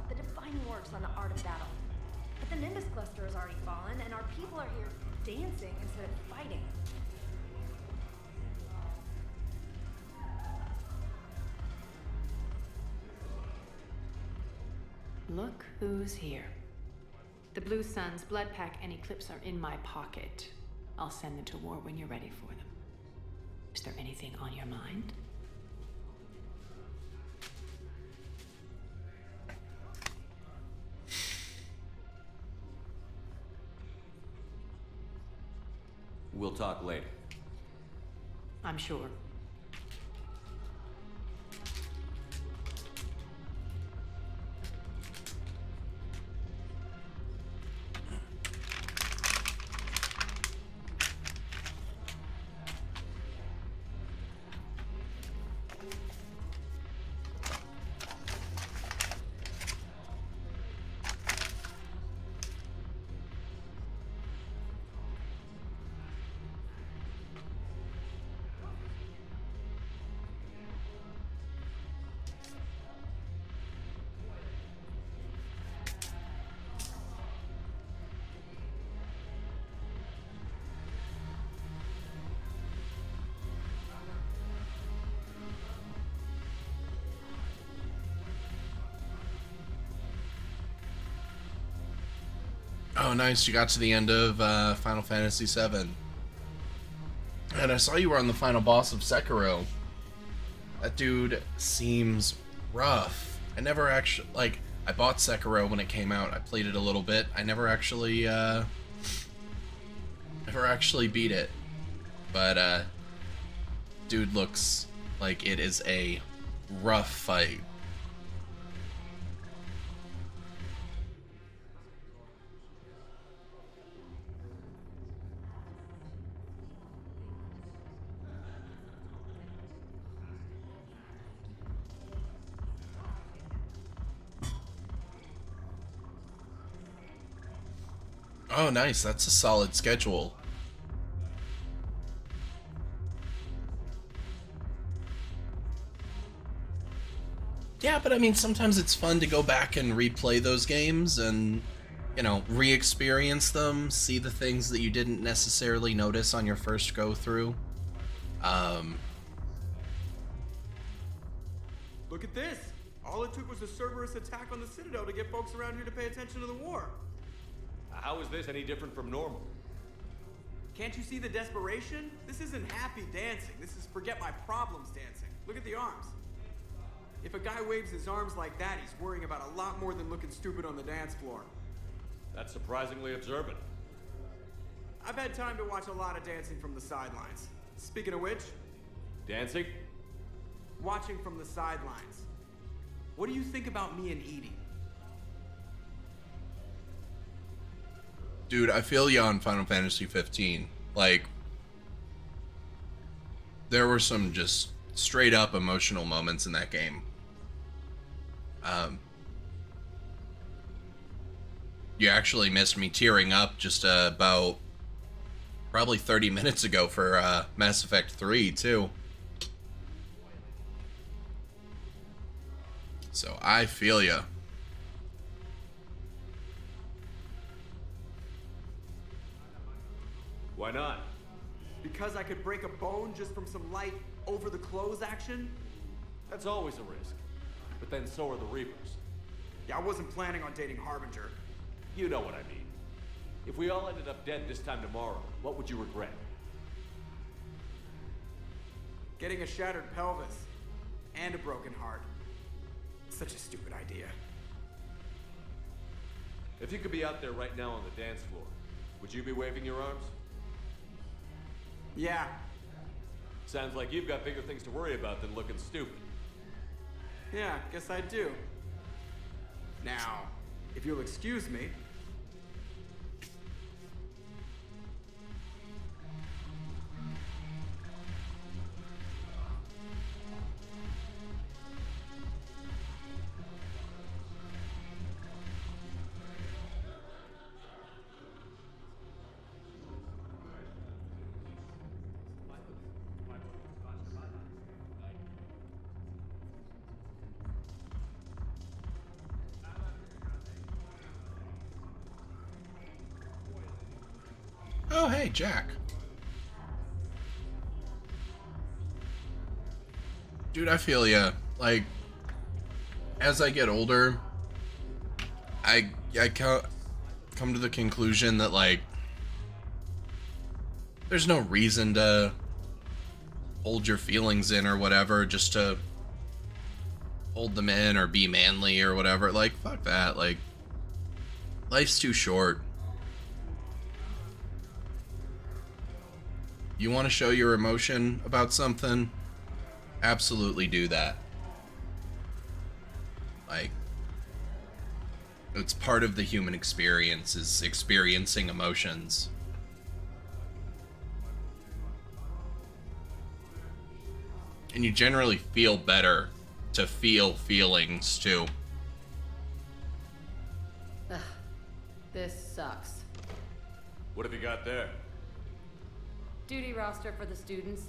the defining works on the art of battle. But the Nimbus cluster has already fallen, and our people are here dancing instead of fighting. Look who's here. The Blue Suns, Blood Pack, and Eclipse are in my pocket. I'll send them to war when you're ready for them. Is there anything on your mind? We'll talk later. I'm sure. Oh, nice. You got to the end of Final Fantasy VII. And I saw you were on the final boss of Sekiro. That dude seems rough. I never actually, like, I bought Sekiro when it came out. I played it a little bit. I never actually beat it. But, dude looks like it is a rough fight. Oh, nice. That's a solid schedule. Yeah, but I mean, sometimes it's fun to go back and replay those games and, you know, re-experience them, see the things that you didn't necessarily notice on your first go-through. Look at this! All it took was a Cerberus attack on the Citadel to get folks around here to pay attention to the war. How is this any different from normal? Can't you see the desperation? This isn't happy dancing. This is forget my problems dancing. Look at the arms. If a guy waves his arms like that, he's worrying about a lot more than looking stupid on the dance floor. That's surprisingly observant. I've had time to watch a lot of dancing from the sidelines. Speaking of which... Dancing? Watching from the sidelines. What do you think about me and Edie? Dude, I feel you on Final Fantasy 15. Like, there were some just straight up emotional moments in that game. You actually missed me tearing up just about probably 30 minutes ago for Mass Effect 3 too. So I feel ya. Why not? Because I could break a bone just from some light over-the-clothes action? That's always a risk. But then so are the Reapers. Yeah, I wasn't planning on dating Harbinger. You know what I mean. If we all ended up dead this time tomorrow, what would you regret? Getting a shattered pelvis. And a broken heart. Such a stupid idea. If you could be out there right now on the dance floor, would you be waving your arms? Yeah. Sounds like you've got bigger things to worry about than looking stupid. Yeah, guess I do. Now, if you'll excuse me. Oh, hey, Jack. Dude, I feel ya. Like, as I get older, I come to the conclusion that, like, there's no reason to hold your feelings in or whatever, just to hold them in or be manly or whatever. Like, fuck that. Like, life's too short. You want to show your emotion about something? Absolutely do that. Like, it's part of the human experience, is experiencing emotions. And you generally feel better to feel feelings, too. Ugh, this sucks. What have you got there? Duty roster for the students.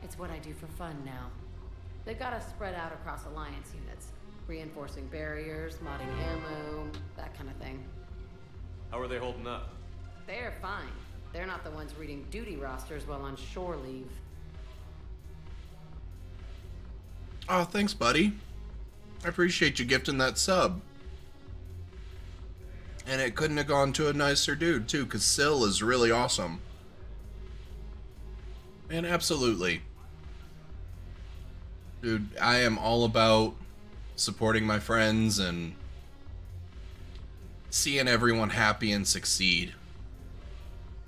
It's what I do for fun now. They got us spread out across Alliance units. Reinforcing barriers, modding ammo, that kind of thing. How are they holding up? They're fine. They're not the ones reading duty rosters while on shore leave. Oh, thanks, buddy. I appreciate you gifting that sub. And it couldn't have gone to a nicer dude, too, because Syl is really awesome. And absolutely. Dude, I am all about supporting my friends and seeing everyone happy and succeed.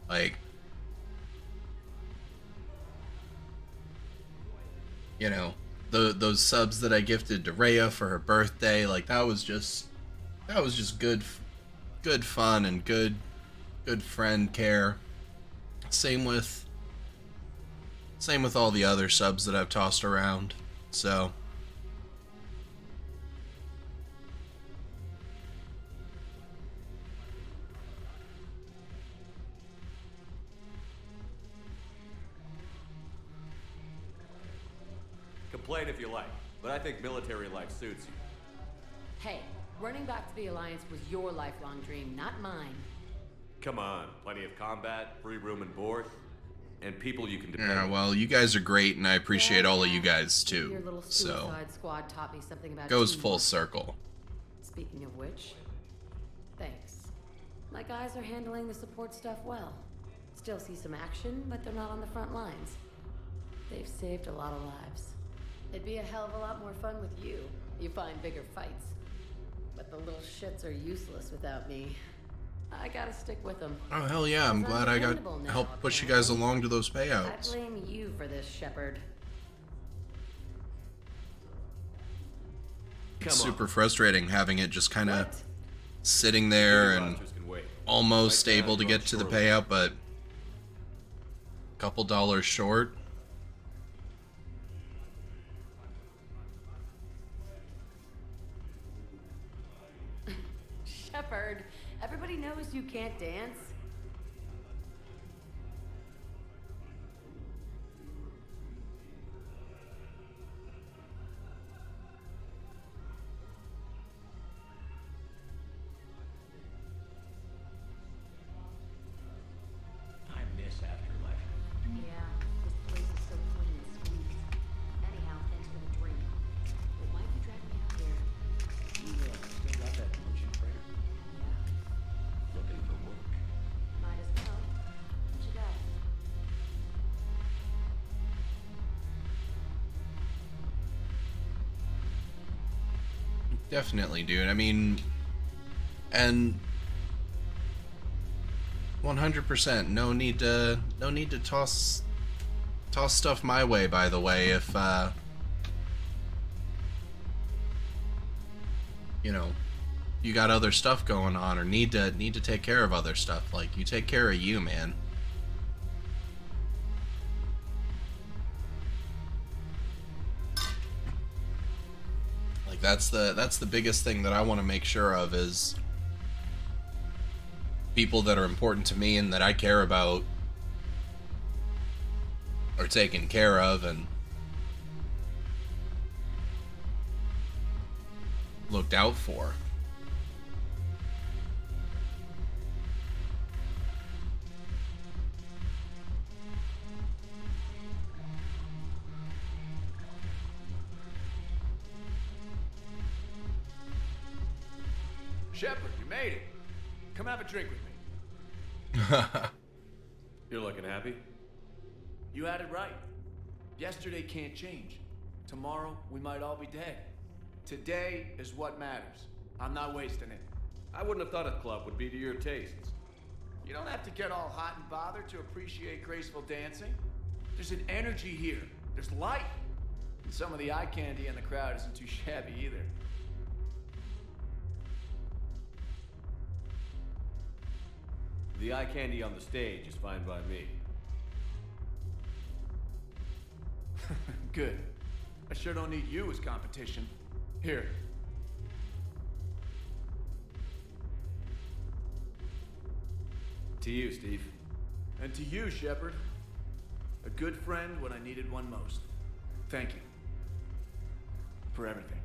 Like, you know, those subs that I gifted to Rhea for her birthday, like that was just good fun and good friend care. Same with all the other subs that I've tossed around. So Complain if you like, but I think military life suits you. Hey, running back to the Alliance was your lifelong dream, not mine. Come on, plenty of combat, free room and board, and people you can depend yeah, on. well, you guys are great, and I appreciate all of you guys Your too. little So suicide squad taught me something about goes teamwork. full circle. Speaking of which, thanks. My guys are handling the support stuff well. Still see some action, but they're not on the front lines. They've saved a lot of lives. It'd be a hell of a lot more fun with you. You find bigger fights. But the little shits are useless without me. I gotta stick with them. Oh hell yeah! I'm glad I got help push you guys along to those I payouts. blame you for this, Shepard. It's super frustrating having it just kind of sitting there and almost able to get to the payout, but a couple dollars short. Shepard, everybody knows you can't dance. I miss Afterlife. Yeah, this place is so clean and sweet. Anyhow, thanks for the drink. But why'd you drag me out here? You still got that motion freighter? Looking for work. Might as well. What you got? Definitely, dude. I mean, and 100%. No need to toss stuff my way. By the way, if you know, you got other stuff going on or need to take care of other stuff, like you take care of you, man. Like that's the biggest thing that I want to make sure of is people that are important to me and that I care about are taken care of and looked out for. Shepard, you made it. Come have a drink with me. You're looking happy? You had it right. Yesterday can't change. Tomorrow, we might all be dead. Today is what matters. I'm not wasting it. I wouldn't have thought a club would be to your tastes. You don't have to get all hot and bothered to appreciate graceful dancing. There's an energy here. There's light. And some of the eye candy in the crowd isn't too shabby either. The eye candy on the stage is fine by me. Good. I sure don't need you as competition. Here. To you, Steve. And to you, Shepard. A good friend when I needed one most. Thank you. For everything.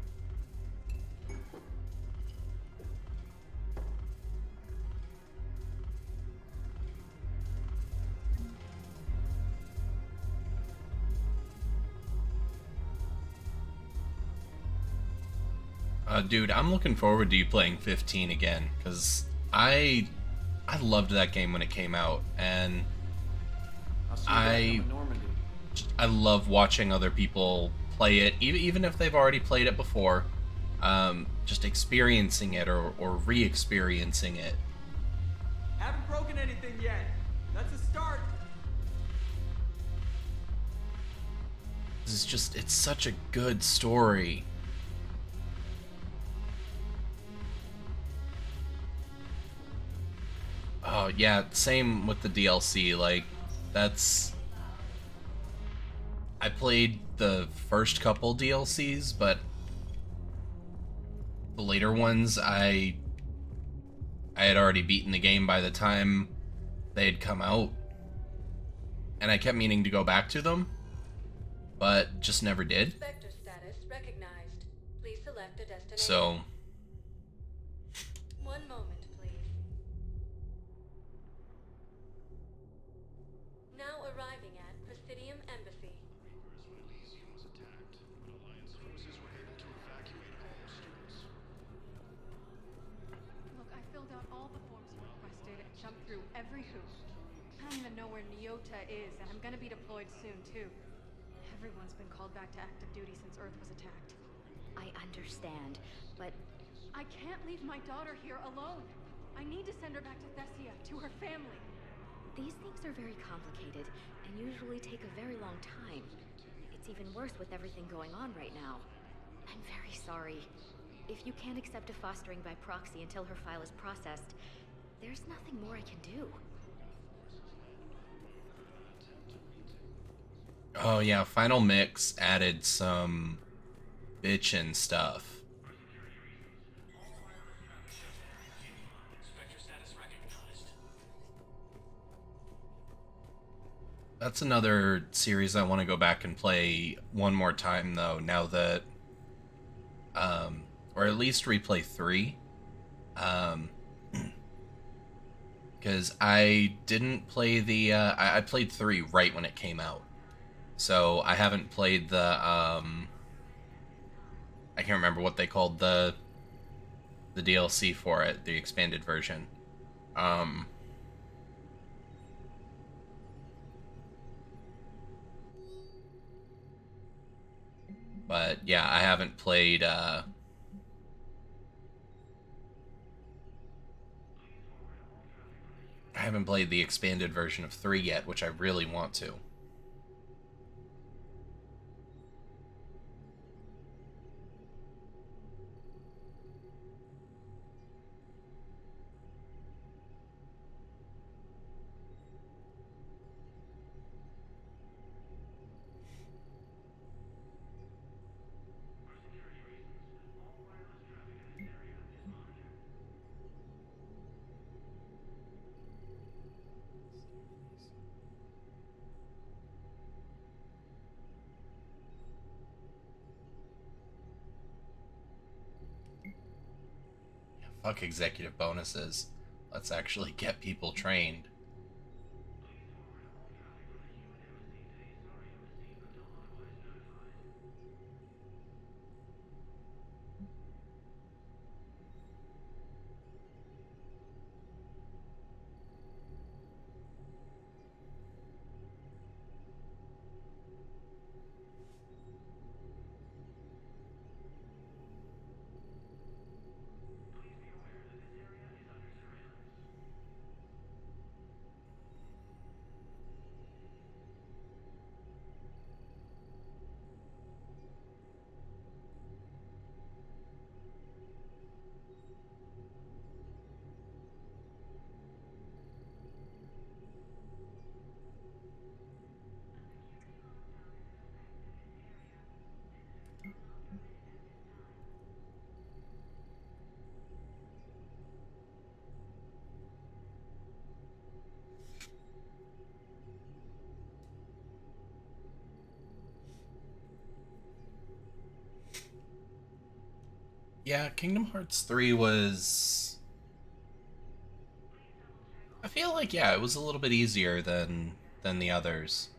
Dude, I'm looking forward to you playing 15 again, because I loved that game when it came out, and I'll see you back in Normandy. I love watching other people play it, even if they've already played it before. Just experiencing it or re-experiencing it. Haven't broken anything yet. That's a start. It's such a good story. Oh yeah, same with the DLC. Like, I played the first couple DLCs, but the later ones I had already beaten the game by the time they had come out. And I kept meaning to go back to them, but just never did. Spectre status recognized. Please select a destination. So, One moment, please. Now arriving at Presidium Embassy. Elysium was attacked, but Alliance forces were able to evacuate all students. Look, I filled out all the forms you requested and jumped through every hoop. I don't even know where Nyota is, and I'm gonna be deployed soon, too. Everyone's been called back to active duty since Earth was attacked. I understand, but I can't leave my daughter here alone. I need to send her back to Thessia, to her family. these things are very complicated and usually take a very long time. It's even worse with everything going on right now. I'm very sorry. If you can't accept a fostering by proxy until her file is processed, there's nothing more I can do. Oh yeah, Final Mix added some bitchin' stuff. That's another series I want to go back and play one more time though, now that or at least replay 3. Because I didn't play the I played 3 right when it came out. So I haven't played the I can't remember what they called the DLC for it, the expanded version. But yeah, I haven't played the expanded version of 3 yet, which I really want to. Fuck executive bonuses. Let's actually get people trained. Yeah, Kingdom Hearts 3 was... I feel like, yeah, it was a little bit easier than the others.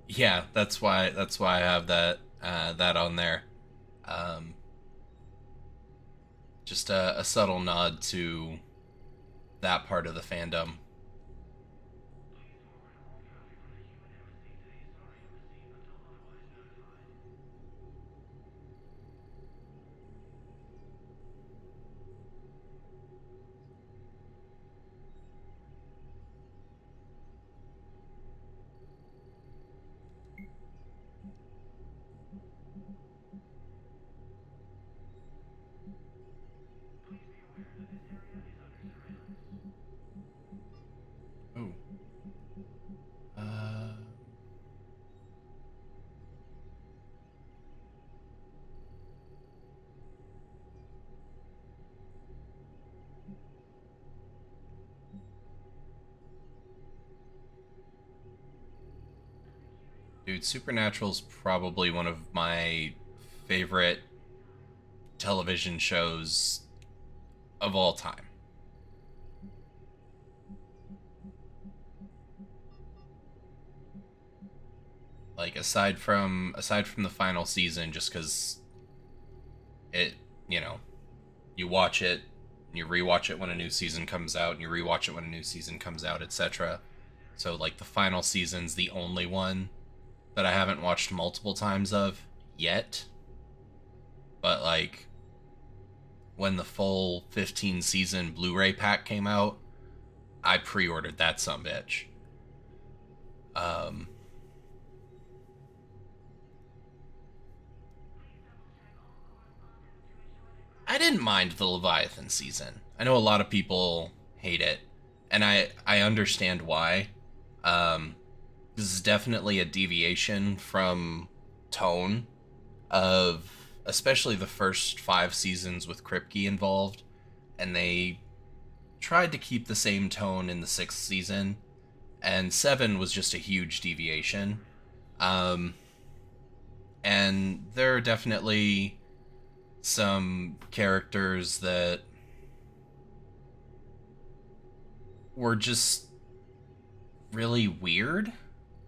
Yeah, that's why I have that that on there. Just a subtle nod to that part of the fandom. Oh. Dude, Supernatural's probably one of my favorite television shows of all time. Like, aside from the final season, just because it, you know, you watch it, you rewatch it when a new season comes out, and you rewatch it when a new season comes out, etc. So, like, the final season's the only one that I haven't watched multiple times of yet. But, like, when the full 15-season Blu-ray pack came out, I pre-ordered that sumbitch. I didn't mind the Leviathan season. I know a lot of people hate it, and I understand why. This is definitely a deviation from tone of especially the first 5 seasons with Kripke involved, and they tried to keep the same tone in the 6th season, and 7 was just a huge deviation. And there are definitely some characters that were just really weird.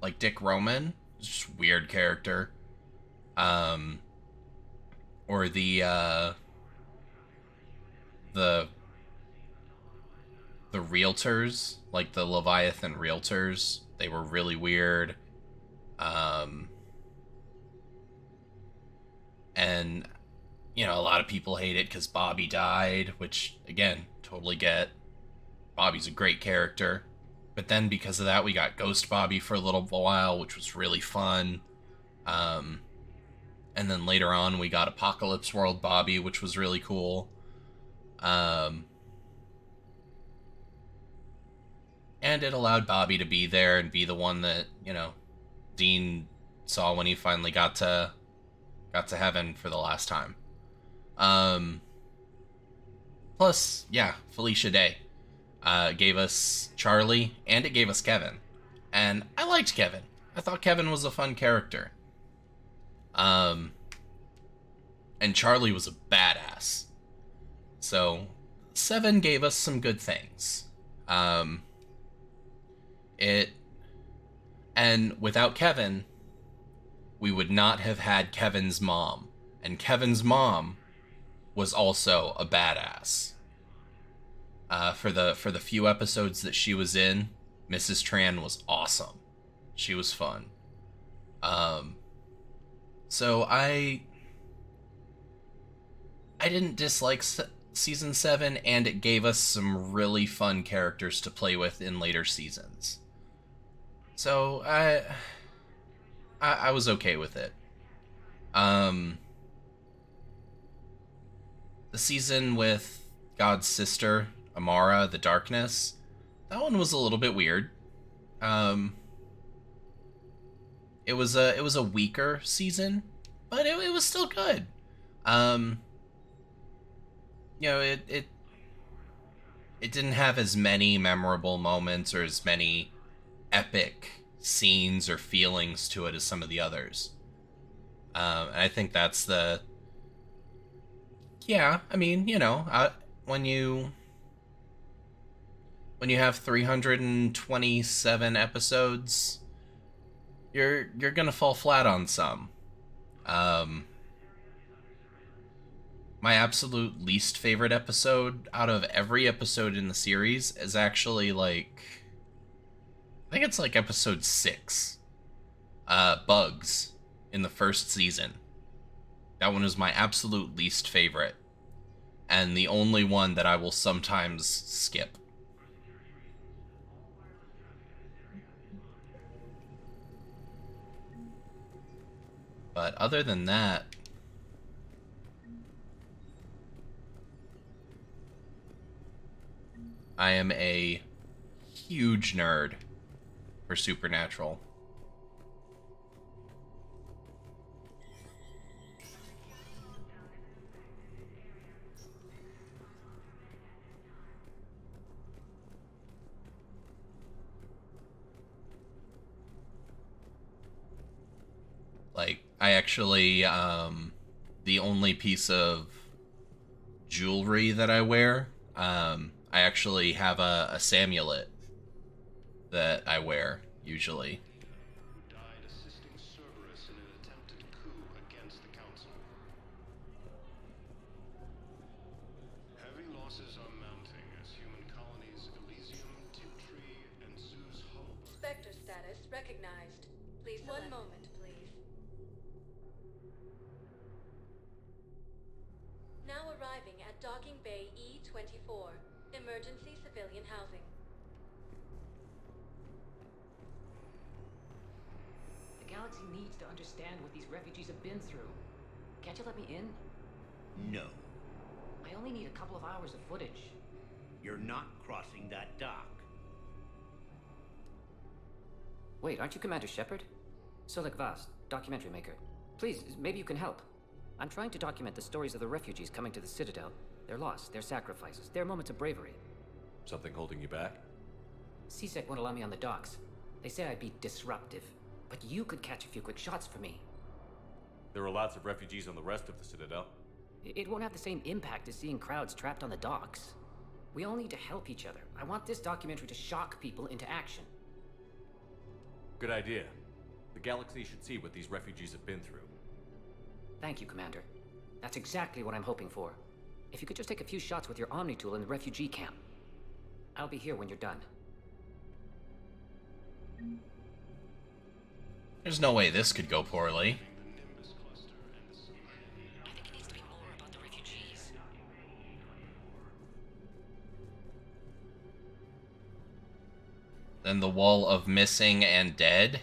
Like Dick Roman, just a weird character. Or the realtors, like the Leviathan realtors, they were really weird. And you know, a lot of people hate it because Bobby died, which, again, totally get. Bobby's a great character. But then because of that, we got Ghost Bobby for a little while, which was really fun. And then later on, we got Apocalypse World Bobby, which was really cool. And it allowed Bobby to be there and be the one that, you know, Dean saw when he finally got to heaven for the last time. Plus, yeah, Felicia Day gave us Charlie, and it gave us Kevin. And I liked Kevin. I thought Kevin was a fun character. And Charlie was a badass. So, 7 gave us some good things. And without Kevin, we would not have had Kevin's mom. And Kevin's mom was also a badass. For the few episodes that she was in, Mrs. Tran was awesome. She was fun. So I didn't dislike season 7, and it gave us some really fun characters to play with in later seasons. So I was okay with it. The season with God's sister, Amara, the Darkness, that one was a little bit weird. It was a weaker season, but it was still good. You know, it didn't have as many memorable moments or as many epic scenes or feelings to it as some of the others. And I think that's the... Yeah, I mean, you know, when you have 327 episodes, you're gonna fall flat on some. My absolute least favorite episode out of every episode in the series is actually like, I think it's like episode 6. Bugs in the first season. That one is my absolute least favorite. And the only one that I will sometimes skip. But other than that, I am a huge nerd for Supernatural. Like, I actually, the only piece of jewelry that I wear, I actually have a Samulet that I wear, usually. Died assisting Cerberus in an attempted coup against the Council. Heavy losses are mounting as human colonies Elysium, Tiptree, and Zeus Hope. Spectre status recognized. Please, one moment, please. Now arriving at Docking Bay E-24, emergency civilian housing. The galaxy needs to understand what these refugees have been through. Can't you let me in? No, I only need a couple of hours of footage. you're not crossing that dock. Wait, aren't you Commander Shepard? Solik Vast, documentary maker. Please, maybe you can help. I'm trying to document the stories of the refugees coming to the Citadel. Their loss, their sacrifices, their moments of bravery. Something holding you back? CSEC won't allow me on the docks. They say I'd be disruptive. But you could catch a few quick shots for me. There are lots of refugees on the rest of the Citadel. It won't have the same impact as seeing crowds trapped on the docks. We all need to help each other. I want this documentary to shock people into action. Good idea. The galaxy should see what these refugees have been through. Thank you, Commander. That's exactly what I'm hoping for. If you could just take a few shots with your Omni tool in the refugee camp. I'll be here when you're done. There's no way this could go poorly. Then the wall of missing and dead.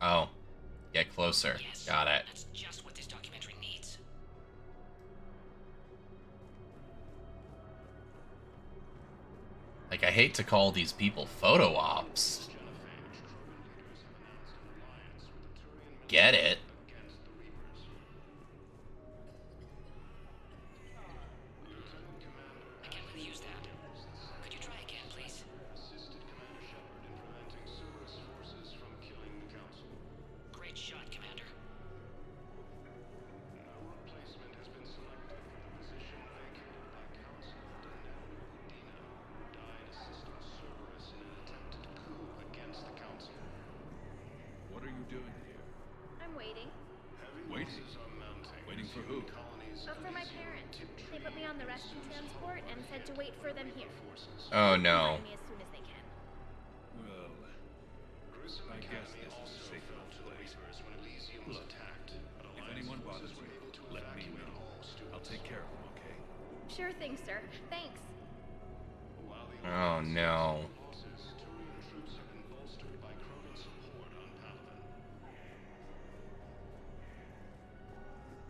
Oh, get closer. Yes, got it. That's just what this documentary needs. Like, I hate to call these people photo ops. Get it? I can't really use that. Could you try again, please? Assisted Commander Shepard in preventing Cerberus forces from killing the Council. Great shot, Commander. No replacement has been selected for the position vacated by Counselor Danelle Udina, who died assisting Cerberus in an attempted coup against the Council. What are you doing here? I'm waiting. Heavy Waiting? losses are mounting. Waiting as for human who? colonies For my Elysium, parents. Tiptree, They put me on the rescue transport and said to wait for them here. Oh no. Find me as soon as they can. Well, Gruesome I guess Academy this is a also safe fell enough to the place. Reapers when Elysium was attacked. But if Alliance anyone forces bothers me, were able to let me evacuate know. all students. I'll take care of them, okay? Sure thing, sir. Thanks. While the Oh no. losses, Turian troops have been bolstered by Krogan support on Palaven.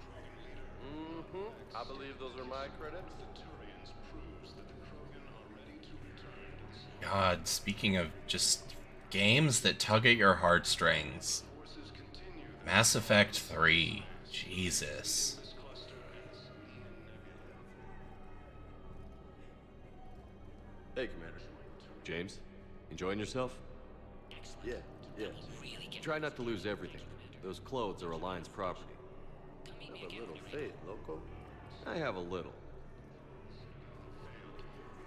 Krogan leader. I believe those are my credits. The Turians proves that the Krogan are ready to return to the Citadel. God, speaking of just games that tug at your heartstrings. Forces continue the Mass Effect 3. Jesus. this cluster as Ian Nebula. Hey, Commander. James, enjoying yourself? Yeah, yeah. Try not to lose everything. Those clothes are Alliance property. Have a little faith, loco. I have a little.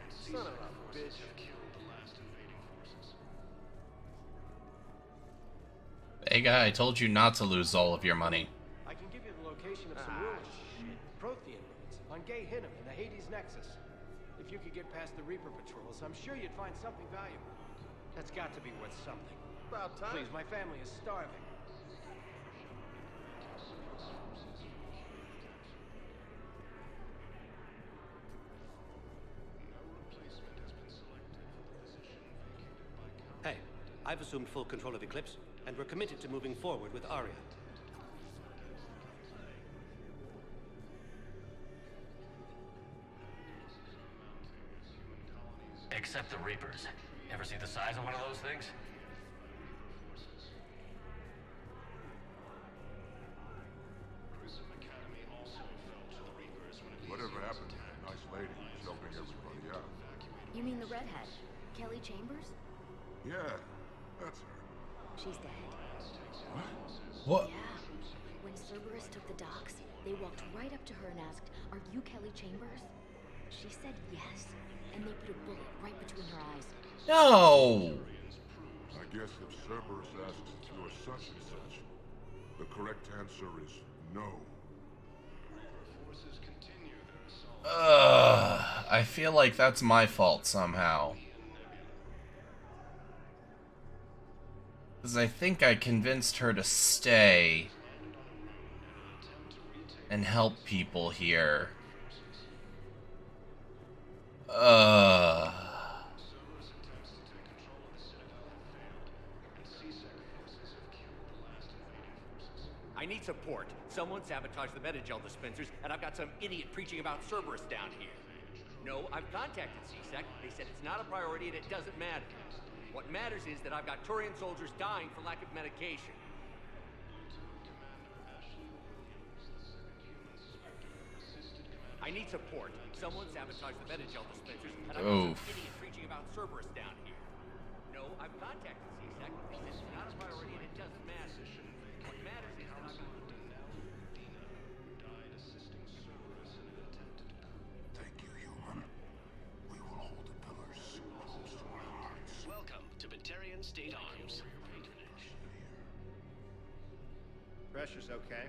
Son of a bitch. Have killed the last invading forces. Hey guy, I told you not to lose all of your money. I can give you the location of some ruins. Prothean ruins on Gay Hinnom in the Hades Nexus. If you could get past the Reaper patrols, I'm sure you'd find something valuable. That's got to be worth something. About time. Please, my family is starving. Hey, I've assumed full control of Eclipse, and we're committed to moving forward with Aria. Except the Reapers. Ever see the size of one of those things? Whatever happened to that nice lady who's helping everybody out? You mean the redhead? Kelly Chambers? Yeah, that's her. She's dead. What? Yeah. When Cerberus took the docks, they walked right up to her and asked, "Are you Kelly Chambers?" She said yes, and they put a bullet right between her eyes. No! I guess if Cerberus asks if you're such and such, the correct answer is no. I feel like that's my fault somehow. Because I think I convinced her to stay and help people here. I need support. Someone sabotaged the Metagel dispensers, and I've got some idiot preaching about Cerberus down here. No, I've contacted CSEC. They said it's not a priority and it doesn't matter. What matters is that I've got Turian soldiers dying for lack of medication. I need support. Someone sabotaged the Metagel dispensers, and I've got some idiot preaching about Cerberus down here. No, I've contacted CSEC. They said it's not a priority and it doesn't matter. What matters is that I've got... Thank you, human. We will hold the pillars close to our hearts. Welcome to Batarian State Arms. Pressure's okay.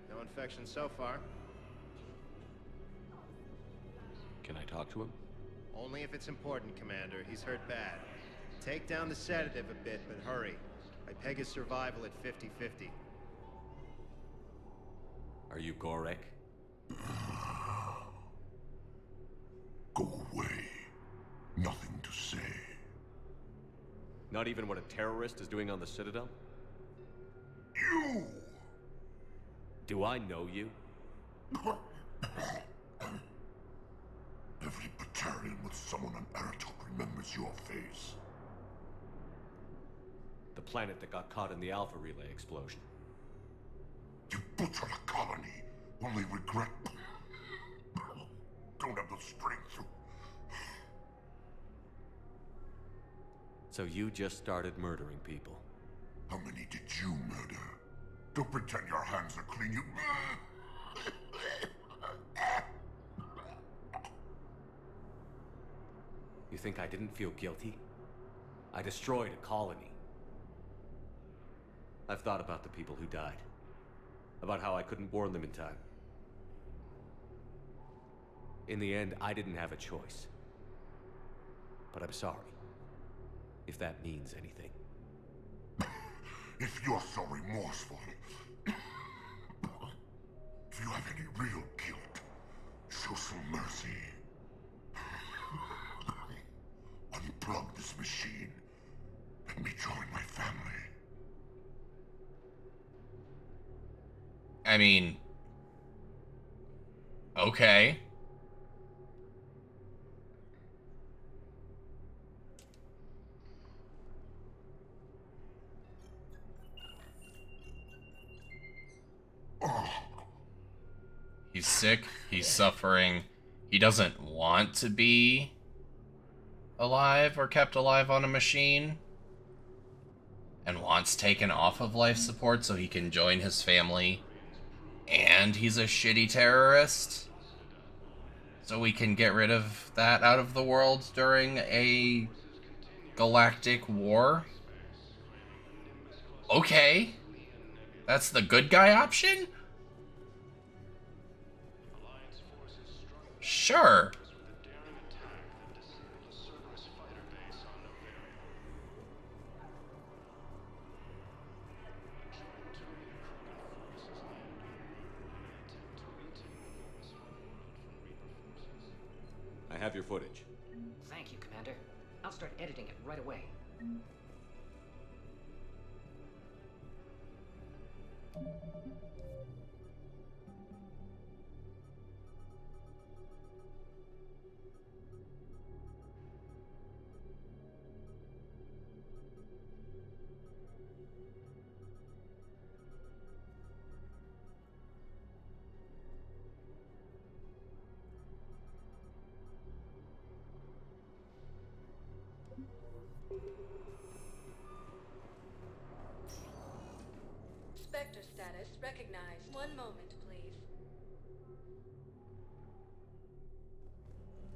No infection so far. Can I talk to him? Only if it's important, Commander. He's hurt bad. Take down the sedative a bit, but hurry. I peg his survival at 50-50. Are you Gorek? Go away. Nothing to say. Not even what a terrorist is doing on the Citadel? You! Do I know you? Every Batarian with someone on Eritop remembers your face. The planet that got caught in the Alpha Relay explosion. You butchered a colony, only regret... Don't have the strength to... So you just started murdering people. How many did you murder? Don't pretend your hands are clean, you... You think I didn't feel guilty? I destroyed a colony. I've thought about the people who died. About how I couldn't warn them in time. In the end, I didn't have a choice. But I'm sorry. If that means anything. If you're so remorseful... If you have any real guilt, show some mercy. Unplug this machine. Let me join my family. I mean... Okay. He's sick, he's suffering, he doesn't want to be alive or kept alive on a machine, and wants taken off of life support so he can join his family, and he's a shitty terrorist, so we can get rid of that out of the world during a galactic war. Okay. That's the good guy option? Sure. I have your footage. Thank you, Commander. I'll start editing it right away. Spectre status recognized. One moment, please.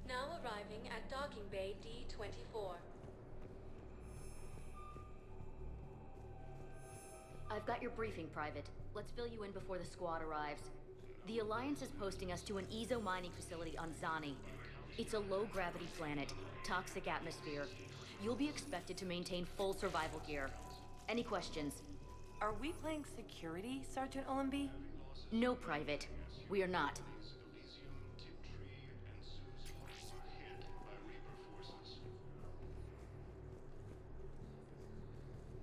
Now arriving at docking bay D-24. I've got your briefing, Private. Let's fill you in before the squad arrives. The Alliance is posting us to an Ezo mining facility on Zani. It's a low-gravity planet, toxic atmosphere. You'll be expected to maintain full survival gear. Any questions? Are we playing security, Sergeant Olenby? No, Private. We are not.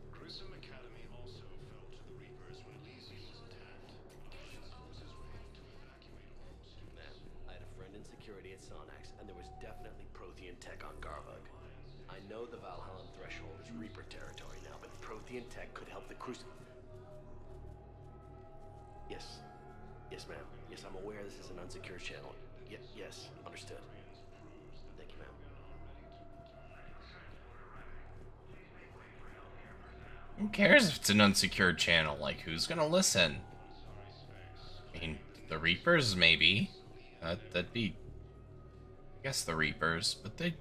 Grissom Academy also fell to the Reapers when Elysium was attacked. Alliance forces were able to evacuate all students. Man, I had a friend in security at Sonax, and there was definitely Prothean tech on Garvug. I know the Valhallan threshold is Reaper territory now, but Prothean tech could help the Yes. Yes, ma'am. Yes, I'm aware this is an unsecured channel. Yes, understood. Thank you, ma'am. Who cares if it's an unsecured channel? Like, who's gonna listen? I mean, the Reapers, maybe. That'd be... I guess the Reapers, but they'd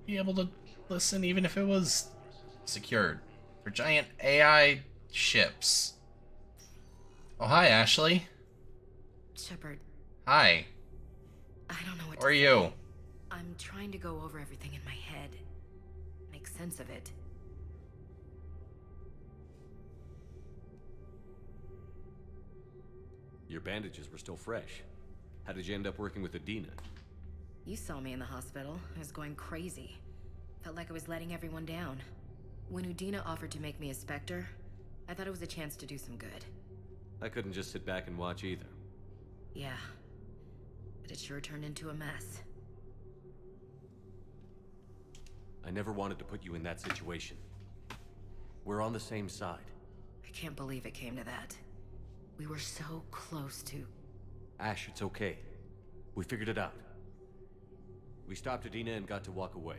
be able to listen even if it was secured. For giant AI ships. Oh, hi, Ashley. Shepard. Hi. I don't know what How are you? I'm trying to go over everything in my head. Make sense of it. Your bandages were still fresh. How did you end up working with Udina? You saw me in the hospital. I was going crazy. Felt like I was letting everyone down. When Udina offered to make me a Spectre, I thought it was a chance to do some good. I couldn't just sit back and watch either. Yeah. But it sure turned into a mess. I never wanted to put you in that situation. We're on the same side. I can't believe it came to that. We were so close to... Ash, it's okay. We figured it out. We stopped Udina and got to walk away.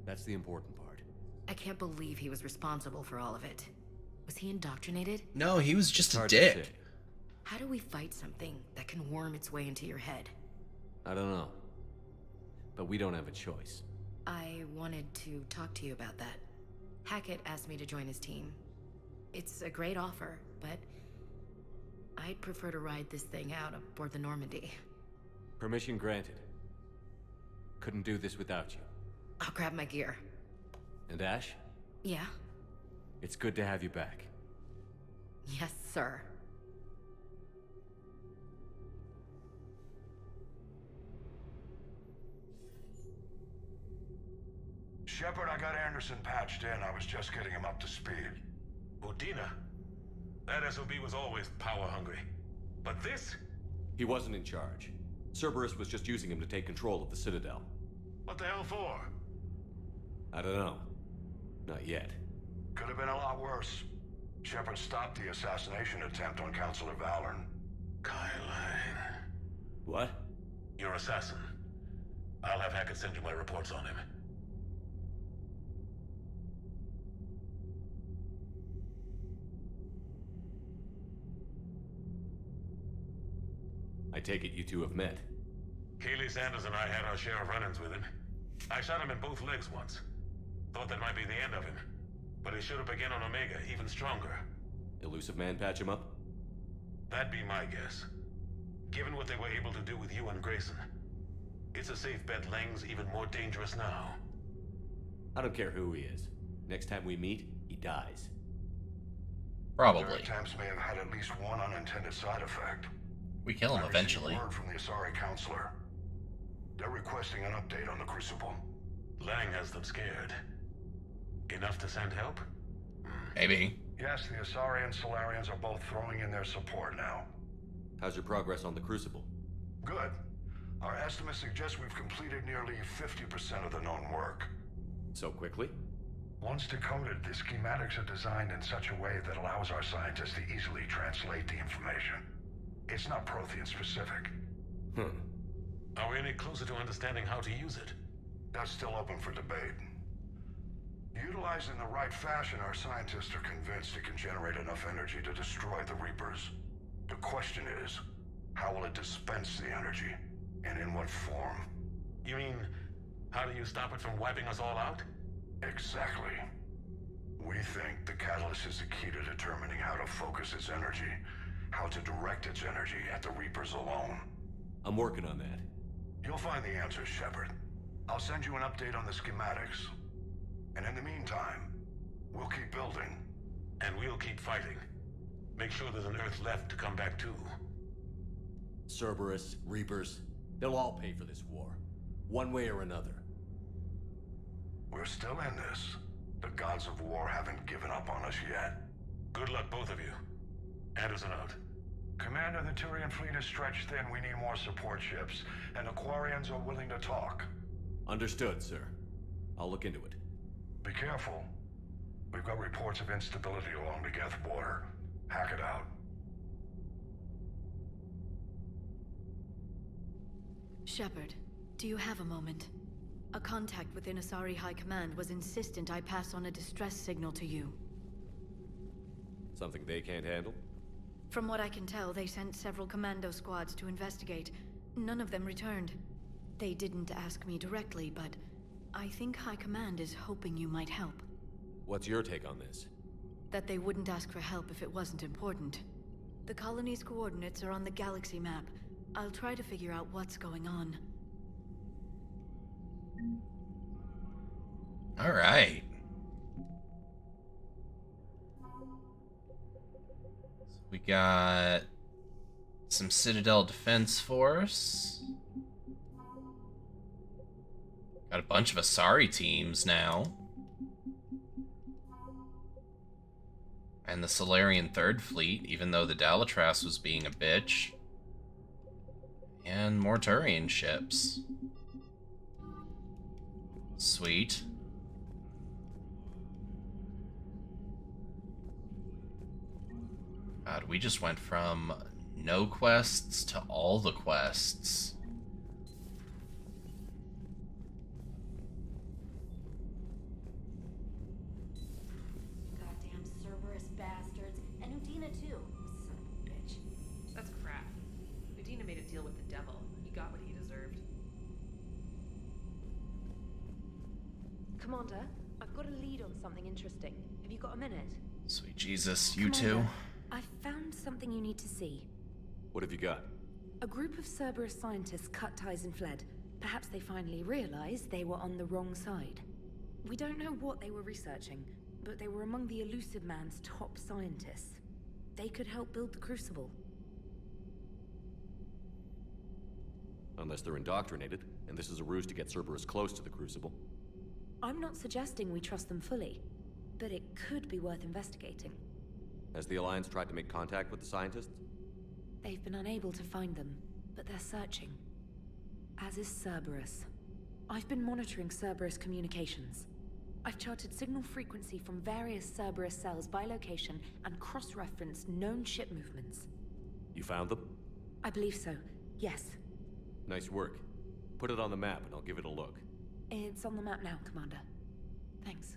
That's the important part. I can't believe he was responsible for all of it. Was he indoctrinated? No, he was just a Hard to dick. say. How do we fight something that can worm its way into your head? I don't know. But we don't have a choice. I wanted to talk to you about that. Hackett asked me to join his team. It's a great offer, but I'd prefer to ride this thing out aboard the Normandy. Permission granted. Couldn't do this without you. I'll grab my gear. And Ash? Yeah? It's good to have you back. Yes, sir. Shepard, I got Anderson patched in. I was just getting him up to speed. Udina? That SOB was always power-hungry. But this? He wasn't in charge. Cerberus was just using him to take control of the Citadel. What the hell for? I don't know. Not yet. Could have been a lot worse. Shepard stopped the assassination attempt on Councilor Valorn. Kai Lang. What? Your assassin. I'll have Hackett send you my reports on him. I take it you two have met. Keely Sanders and I had our share of run-ins with him. I shot him in both legs once. Thought that might be the end of him. But he showed up again on Omega, even stronger. Elusive Man patch him up? That'd be my guess. Given what they were able to do with you and Grayson, it's a safe bet Lang's even more dangerous now. I don't care who he is. Next time we meet, he dies. Their Probably. attempts may have had at least one unintended side effect. We kill him I eventually. received word from the Asari Counselor. They're requesting an update on the Crucible. Lang has them scared. Enough to send help? Maybe. Yes, the Asari and Solarians are both throwing in their support now. How's your progress on the Crucible? Good. Our estimates suggest we've completed nearly 50% of the known work. So quickly? Once decoded, the schematics are designed in such a way that allows our scientists to easily translate the information. It's not Prothean specific. Are we any closer to understanding how to use it? That's still open for debate. Utilized in the right fashion, our scientists are convinced it can generate enough energy to destroy the Reapers. The question is, how will it dispense the energy? And in what form? You mean, how do you stop it from wiping us all out? Exactly. We think the catalyst is the key to determining how to focus its energy, how to direct its energy at the Reapers alone. I'm working on that. You'll find the answers, Shepard. I'll send you an update on the schematics. And in the meantime, we'll keep building. And we'll keep fighting. Make sure there's an Earth left to come back to. Cerberus, Reapers, they'll all pay for this war. One way or another. We're still in this. The gods of war haven't given up on us yet. Good luck, both of you. Anderson out. Commander, the Turian fleet is stretched thin. We need more support ships. And the Quarians are willing to talk. Understood, sir. I'll look into it. Be careful. We've got reports of instability along the Geth border. Hack it out. Shepard, do you have a moment? A contact within Asari High Command was insistent I pass on a distress signal to you. Something they can't handle? From what I can tell, they sent several commando squads to investigate. None of them returned. They didn't ask me directly, but I think High Command is hoping you might help. What's your take on this? That they wouldn't ask for help if it wasn't important. The colony's coordinates are on the galaxy map. I'll try to figure out what's going on. All right. So we got some Citadel Defense Force. Got a bunch of Asari teams now. And the Solarian 3rd Fleet, even though the Dalatras was being a bitch. And more Turian ships. Sweet. God, we just went from no quests to all the quests. Goddamn Cerberus bastards. And Udina too. Son of a bitch. That's crap. Udina made a deal with the devil. He got what he deserved. Commander, I've got a lead on something interesting. Have you got a minute? Sweet Jesus, you too. I've found something you need to see. What have you got? A group of Cerberus scientists cut ties and fled. Perhaps they finally realized they were on the wrong side. We don't know what they were researching, but they were among the Elusive Man's top scientists. They could help build the Crucible. Unless they're indoctrinated, and this is a ruse to get Cerberus close to the Crucible. I'm not suggesting we trust them fully, but it could be worth investigating. Has the Alliance tried to make contact with the scientists? They've been unable to find them, but they're searching. As is Cerberus. I've been monitoring Cerberus communications. I've charted signal frequency from various Cerberus cells by location and cross-referenced known ship movements. You found them? I believe so, yes. Nice work. Put it on the map and I'll give it a look. It's on the map now, Commander. Thanks.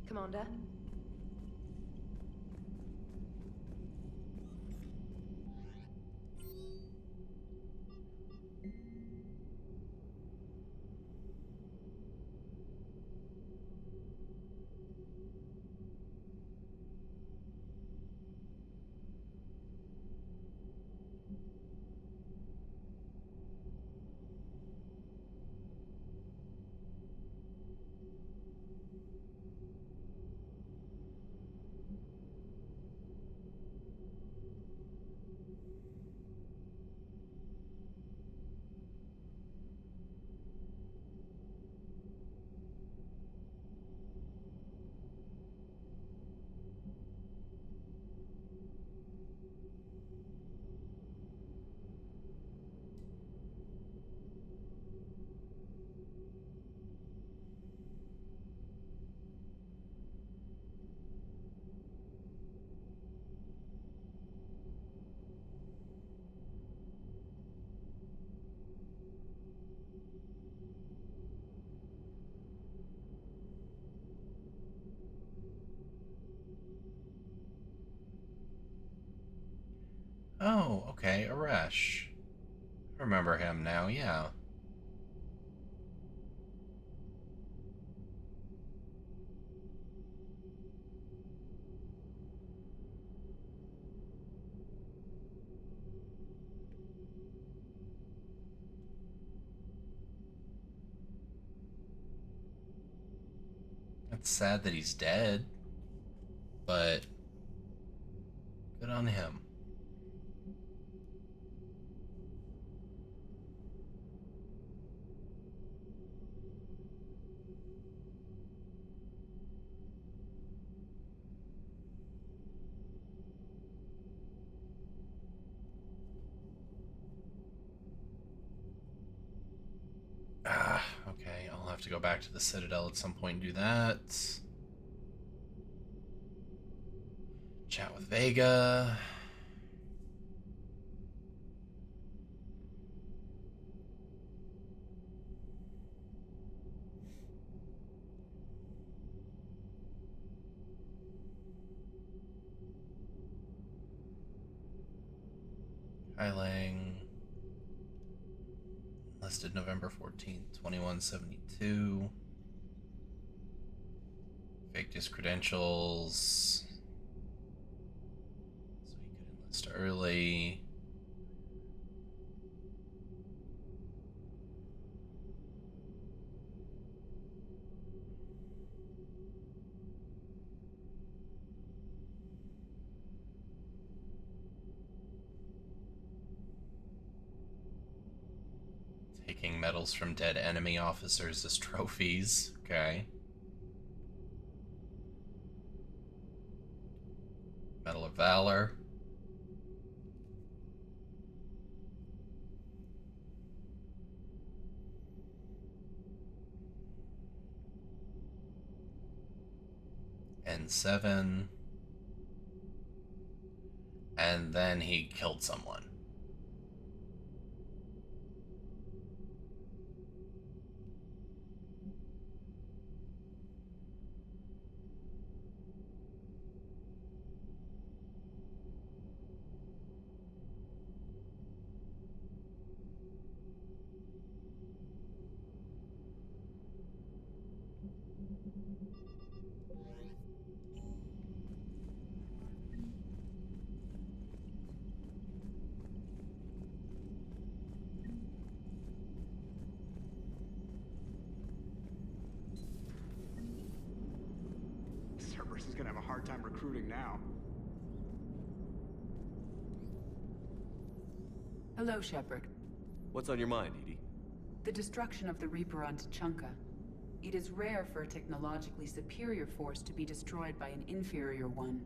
Commander? Oh, okay, Aresh. I remember him now, yeah. It's sad that he's dead, but good on him. Okay, I'll have to go back to the Citadel at some point and do that. Chat with Vega. Highlang. Listed November 14th, 2172. Faked his credentials. So he could enlist early. Taking medals from dead enemy officers as trophies. Okay. Medal of Valor. N7. And then he killed someone. Cerberus is gonna have a hard time recruiting now. Hello, Shepard. What's on your mind, Edie? The destruction of the Reaper on Tuchanka. It is rare for a technologically superior force to be destroyed by an inferior one.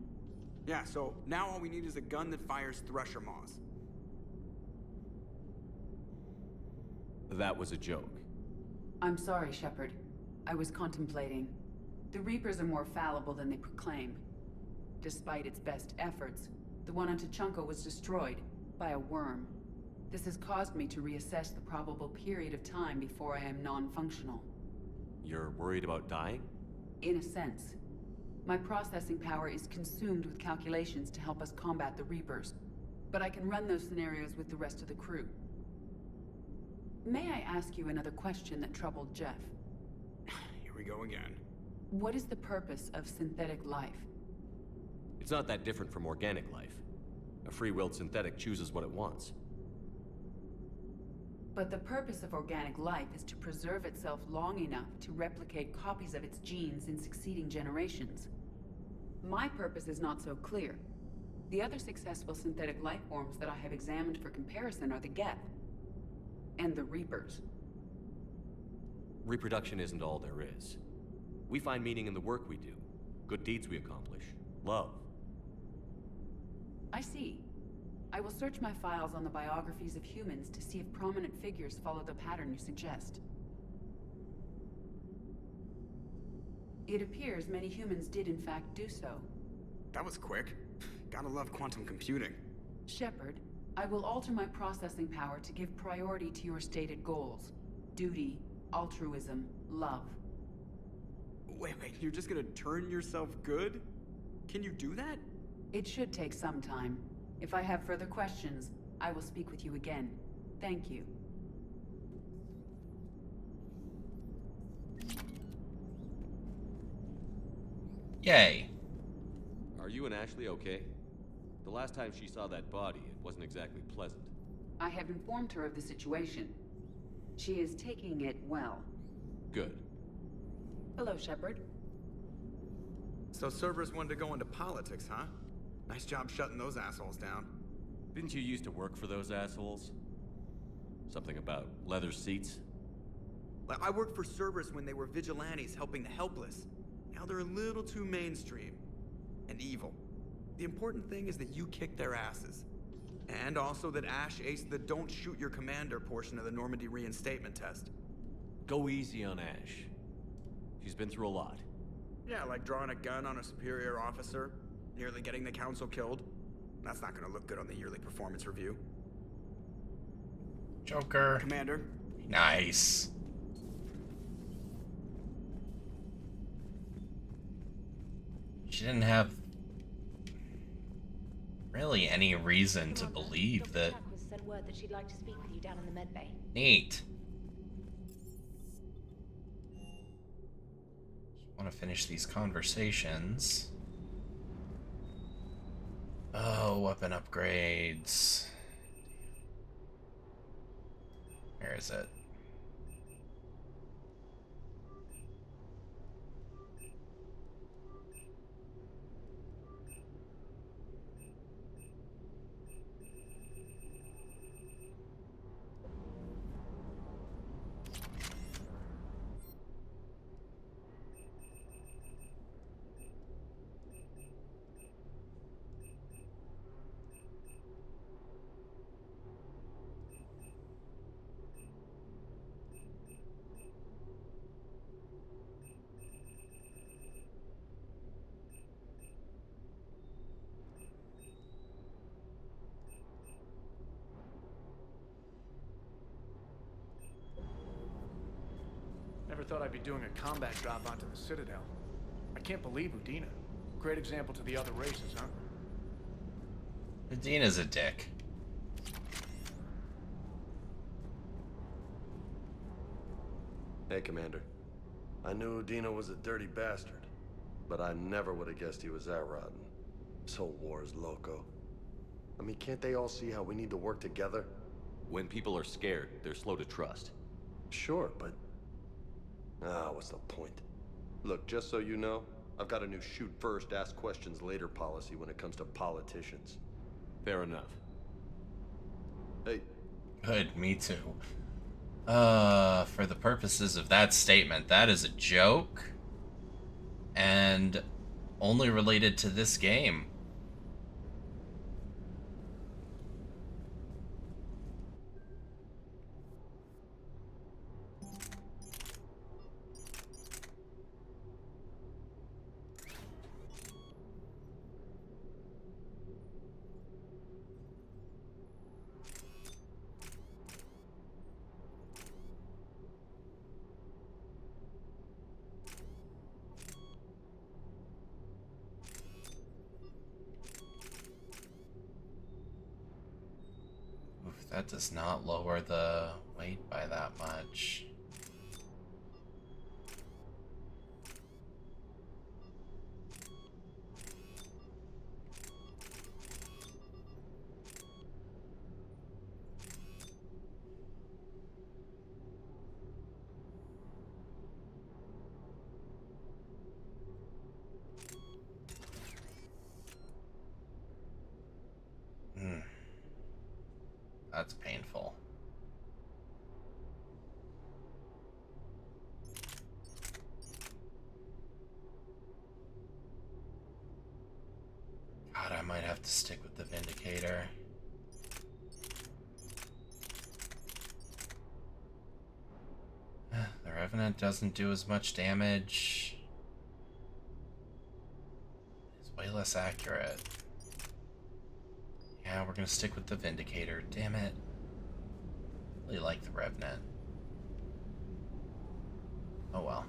Yeah, so now all we need is a gun that fires Thresher Maws. That was a joke. I'm sorry, Shepard. I was contemplating. The Reapers are more fallible than they proclaim. Despite its best efforts, the one on Tuchanka was destroyed by a worm. This has caused me to reassess the probable period of time before I am non-functional. You're worried about dying? In a sense. My processing power is consumed with calculations to help us combat the Reapers, but I can run those scenarios with the rest of the crew. May I ask you another question that troubled Jeff? Here we go again. What is the purpose of synthetic life? It's not that different from organic life. A free-willed synthetic chooses what it wants. But the purpose of organic life is to preserve itself long enough to replicate copies of its genes in succeeding generations. My purpose is not so clear. The other successful synthetic life forms that I have examined for comparison are the Geth and the Reapers. Reproduction isn't all there is. We find meaning in the work we do, good deeds we accomplish, love. I see. I will search my files on the biographies of humans to see if prominent figures follow the pattern you suggest. It appears many humans did in fact do so. That was quick. Gotta love quantum computing. Shepard, I will alter my processing power to give priority to your stated goals. Duty, altruism, love. Wait, you're just gonna turn yourself good? Can you do that? It should take some time. If I have further questions, I will speak with you again. Thank you. Yay. Are you and Ashley okay? The last time she saw that body, it wasn't exactly pleasant. I have informed her of the situation. She is taking it well. Good. Hello, Shepard. So Cerberus wanted to go into politics, huh? Nice job shutting those assholes down. Didn't you used to work for those assholes? Something about leather seats? I worked for Cerberus when they were vigilantes helping the helpless. Now they're a little too mainstream. And evil. The important thing is that you kick their asses. And also that Ash aced the don't shoot your commander portion of the Normandy reinstatement test. Go easy on Ash. She's been through a lot. Yeah, like drawing a gun on a superior officer, nearly getting the council killed. That's not gonna look good on the yearly performance review. Joker. Commander. Nice. She didn't have really any reason to believe that. Dr. Shack sent word that she'd like to speak with you down in the med bay. Neat. Want to finish these conversations. Oh, weapon upgrades. Where is it? Never thought I'd be doing a combat drop onto the Citadel. I can't believe Udina. Great example to the other races, huh? Udina's a dick. Hey, Commander. I knew Udina was a dirty bastard, but I never would have guessed he was that rotten. This whole war is loco. I mean, can't they all see how we need to work together? When people are scared, they're slow to trust. Sure, but... what's the point? Look, just so you know, I've got a new shoot first, ask questions later policy when it comes to politicians. Fair enough. Hey. Good, me too. For the purposes of that statement, that is a joke. And only related to this game. That does not lower the weight by that much. That's painful. God, I might have to stick with the Vindicator. The Revenant doesn't do as much damage. It's way less accurate. Yeah, we're gonna stick with the Vindicator. Damn it. Really like the Revenant. Oh well.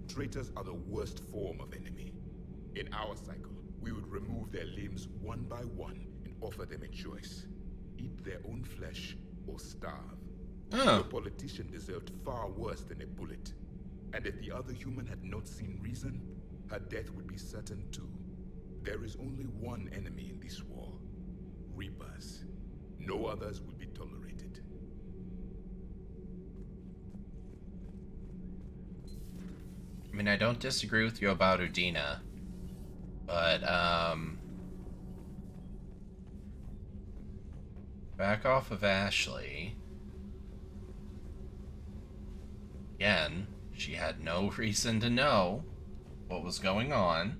Traitors are the worst form of enemy. In our cycle, we would remove their limbs one by one and offer them a choice. Eat their own flesh or starve. The politician deserved far worse than a bullet. And if the other human had not seen reason, her death would be certain too. There is only one enemy in this war. Reapers. No others will be tolerated. I mean, I don't disagree with you about Udina, but, back off of Ashley. Again, she had no reason to know what was going on.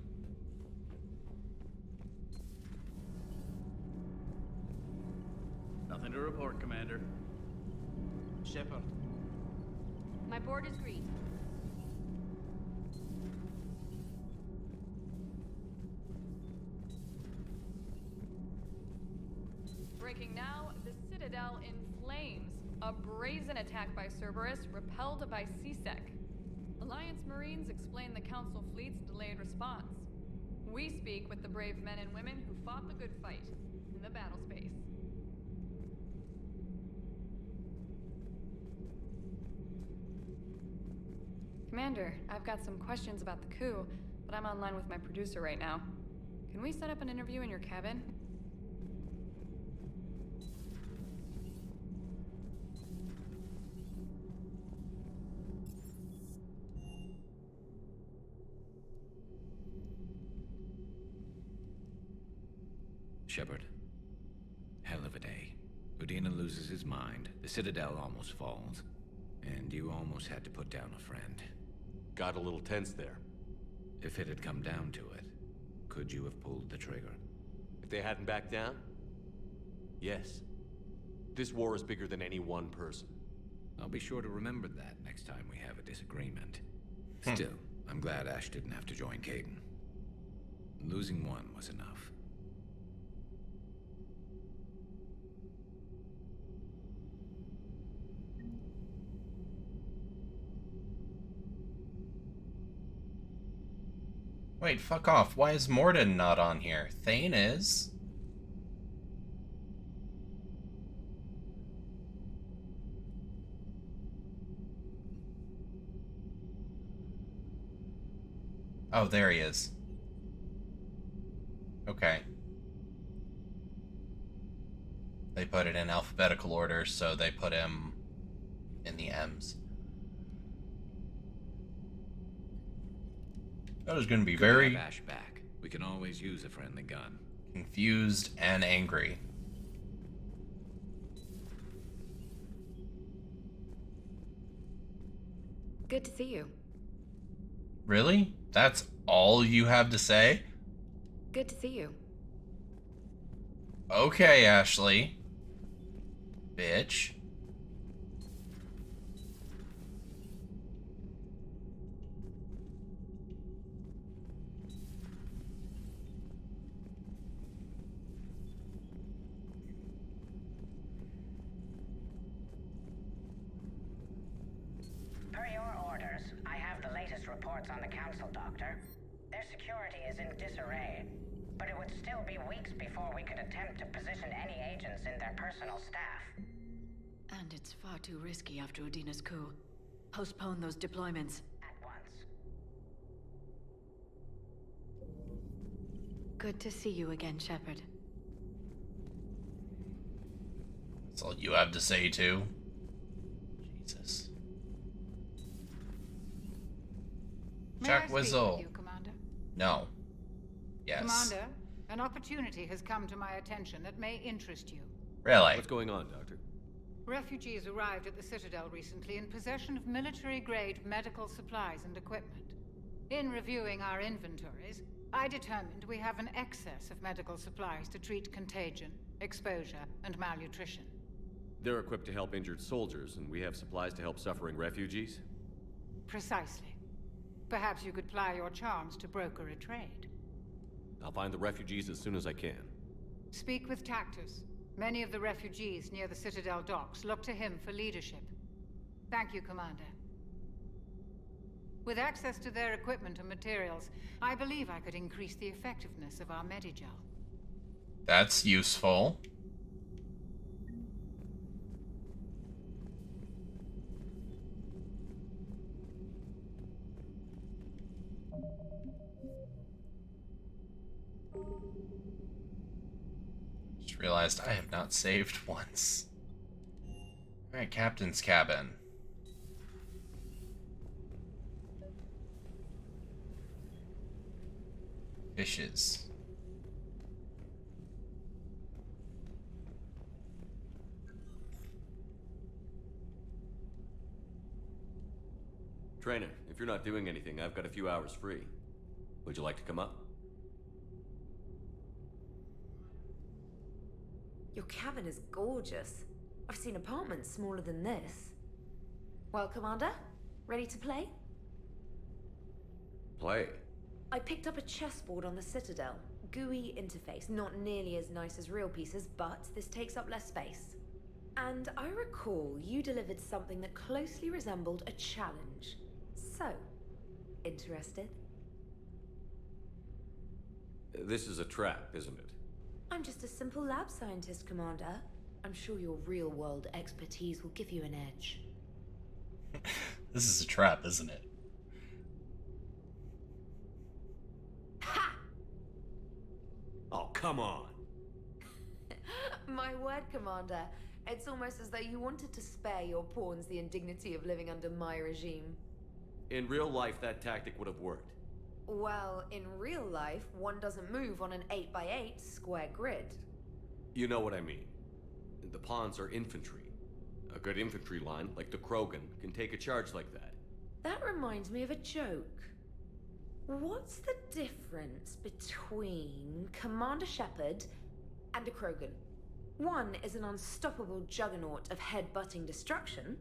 Nothing to report, Commander. Shepard. My board is green. Breaking now, the Citadel in flames. A brazen attack by Cerberus, repelled by CSEC. Alliance Marines explain the Council fleet's delayed response. We speak with the brave men and women who fought the good fight in the battle space. Commander, I've got some questions about the coup, but I'm online with my producer right now. Can we set up an interview in your cabin? Shepard. Hell of a day. Udina loses his mind, the Citadel almost falls, and you almost had to put down a friend. Got a little tense there. If it had come down to it, could you have pulled the trigger? If they hadn't backed down? Yes. This war is bigger than any one person. I'll be sure to remember that next time we have a disagreement. Still, I'm glad Ash didn't have to join Kaidan. Losing one was enough. Wait, fuck off. Why is Mordin not on here? Thane is. Oh, there he is. Okay. They put it in alphabetical order, so they put him in the M's. That was going to be Good very to have Ash back. We can always use a friendly gun. confused and angry. Good to see you. Really? That's all you have to say? Good to see you. Okay, Ashley. Bitch. Per your orders, I have the latest reports on the Council, Doctor. Their security is in disarray, but it would still be weeks before we could attempt to position any agents in their personal staff. And it's far too risky after Udina's coup. Postpone those deployments. At once. Good to see you again, Shepard. That's all you have to say, too? Jesus. May I Jack speak Whistle. with you, Commander? No. Yes. Commander, an opportunity has come to my attention that may interest you. Really? What's going on, Doctor? Refugees arrived at the Citadel recently in possession of military-grade medical supplies and equipment. In reviewing our inventories, I determined we have an excess of medical supplies to treat contagion, exposure, and malnutrition. They're equipped to help injured soldiers, and we have supplies to help suffering refugees? Precisely. Perhaps you could ply your charms to broker a trade. I'll find the refugees as soon as I can. Speak with Tactus. Many of the refugees near the Citadel docks look to him for leadership. Thank you, Commander. With access to their equipment and materials, I believe I could increase the effectiveness of our Medigel. That's useful. Just realized I have not saved once. Alright, Captain's cabin. Fishes. Trainer, if you're not doing anything, I've got a few hours free. Would you like to come up? Your cabin is gorgeous. I've seen apartments smaller than this. Well, Commander, ready to play? Play? I picked up a chessboard on the Citadel. GUI interface, not nearly as nice as real pieces, but this takes up less space. And I recall you delivered something that closely resembled a challenge. So, interested? This is a trap, isn't it? I'm just a simple lab scientist, Commander. I'm sure your real-world expertise will give you an edge. This is a trap, isn't it? Ha! Oh, come on! My word, Commander. It's almost as though you wanted to spare your pawns the indignity of living under my regime. In real life, that tactic would have worked. Well, in real life, one doesn't move on an 8x8 square grid. You know what I mean. The pawns are infantry. A good infantry line, like the Krogan, can take a charge like that. That reminds me of a joke. What's the difference between Commander Shepard and a Krogan? One is an unstoppable juggernaut of head-butting destruction.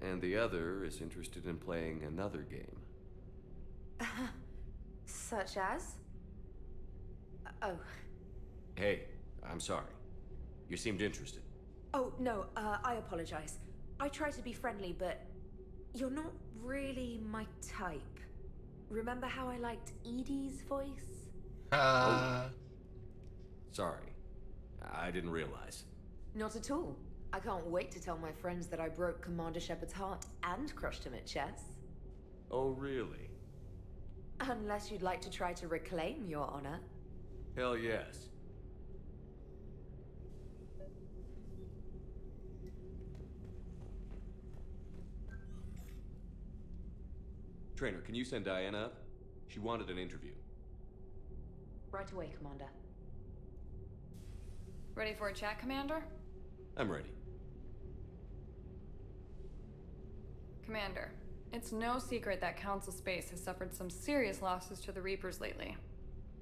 And the other is interested in playing another game. Such as? Oh. Hey, I'm sorry. You seemed interested. Oh, no, I apologize. I try to be friendly, but you're not really my type. Remember how I liked Edie's voice? Sorry. I didn't realize. Not at all. I can't wait to tell my friends that I broke Commander Shepard's heart and crushed him at chess. Oh, really? Unless you'd like to try to reclaim your honor. Hell yes. Trainer, can you send Diana up? She wanted an interview. Right away, Commander. Ready for a chat, Commander? I'm ready. Commander, it's no secret that Council Space has suffered some serious losses to the Reapers lately.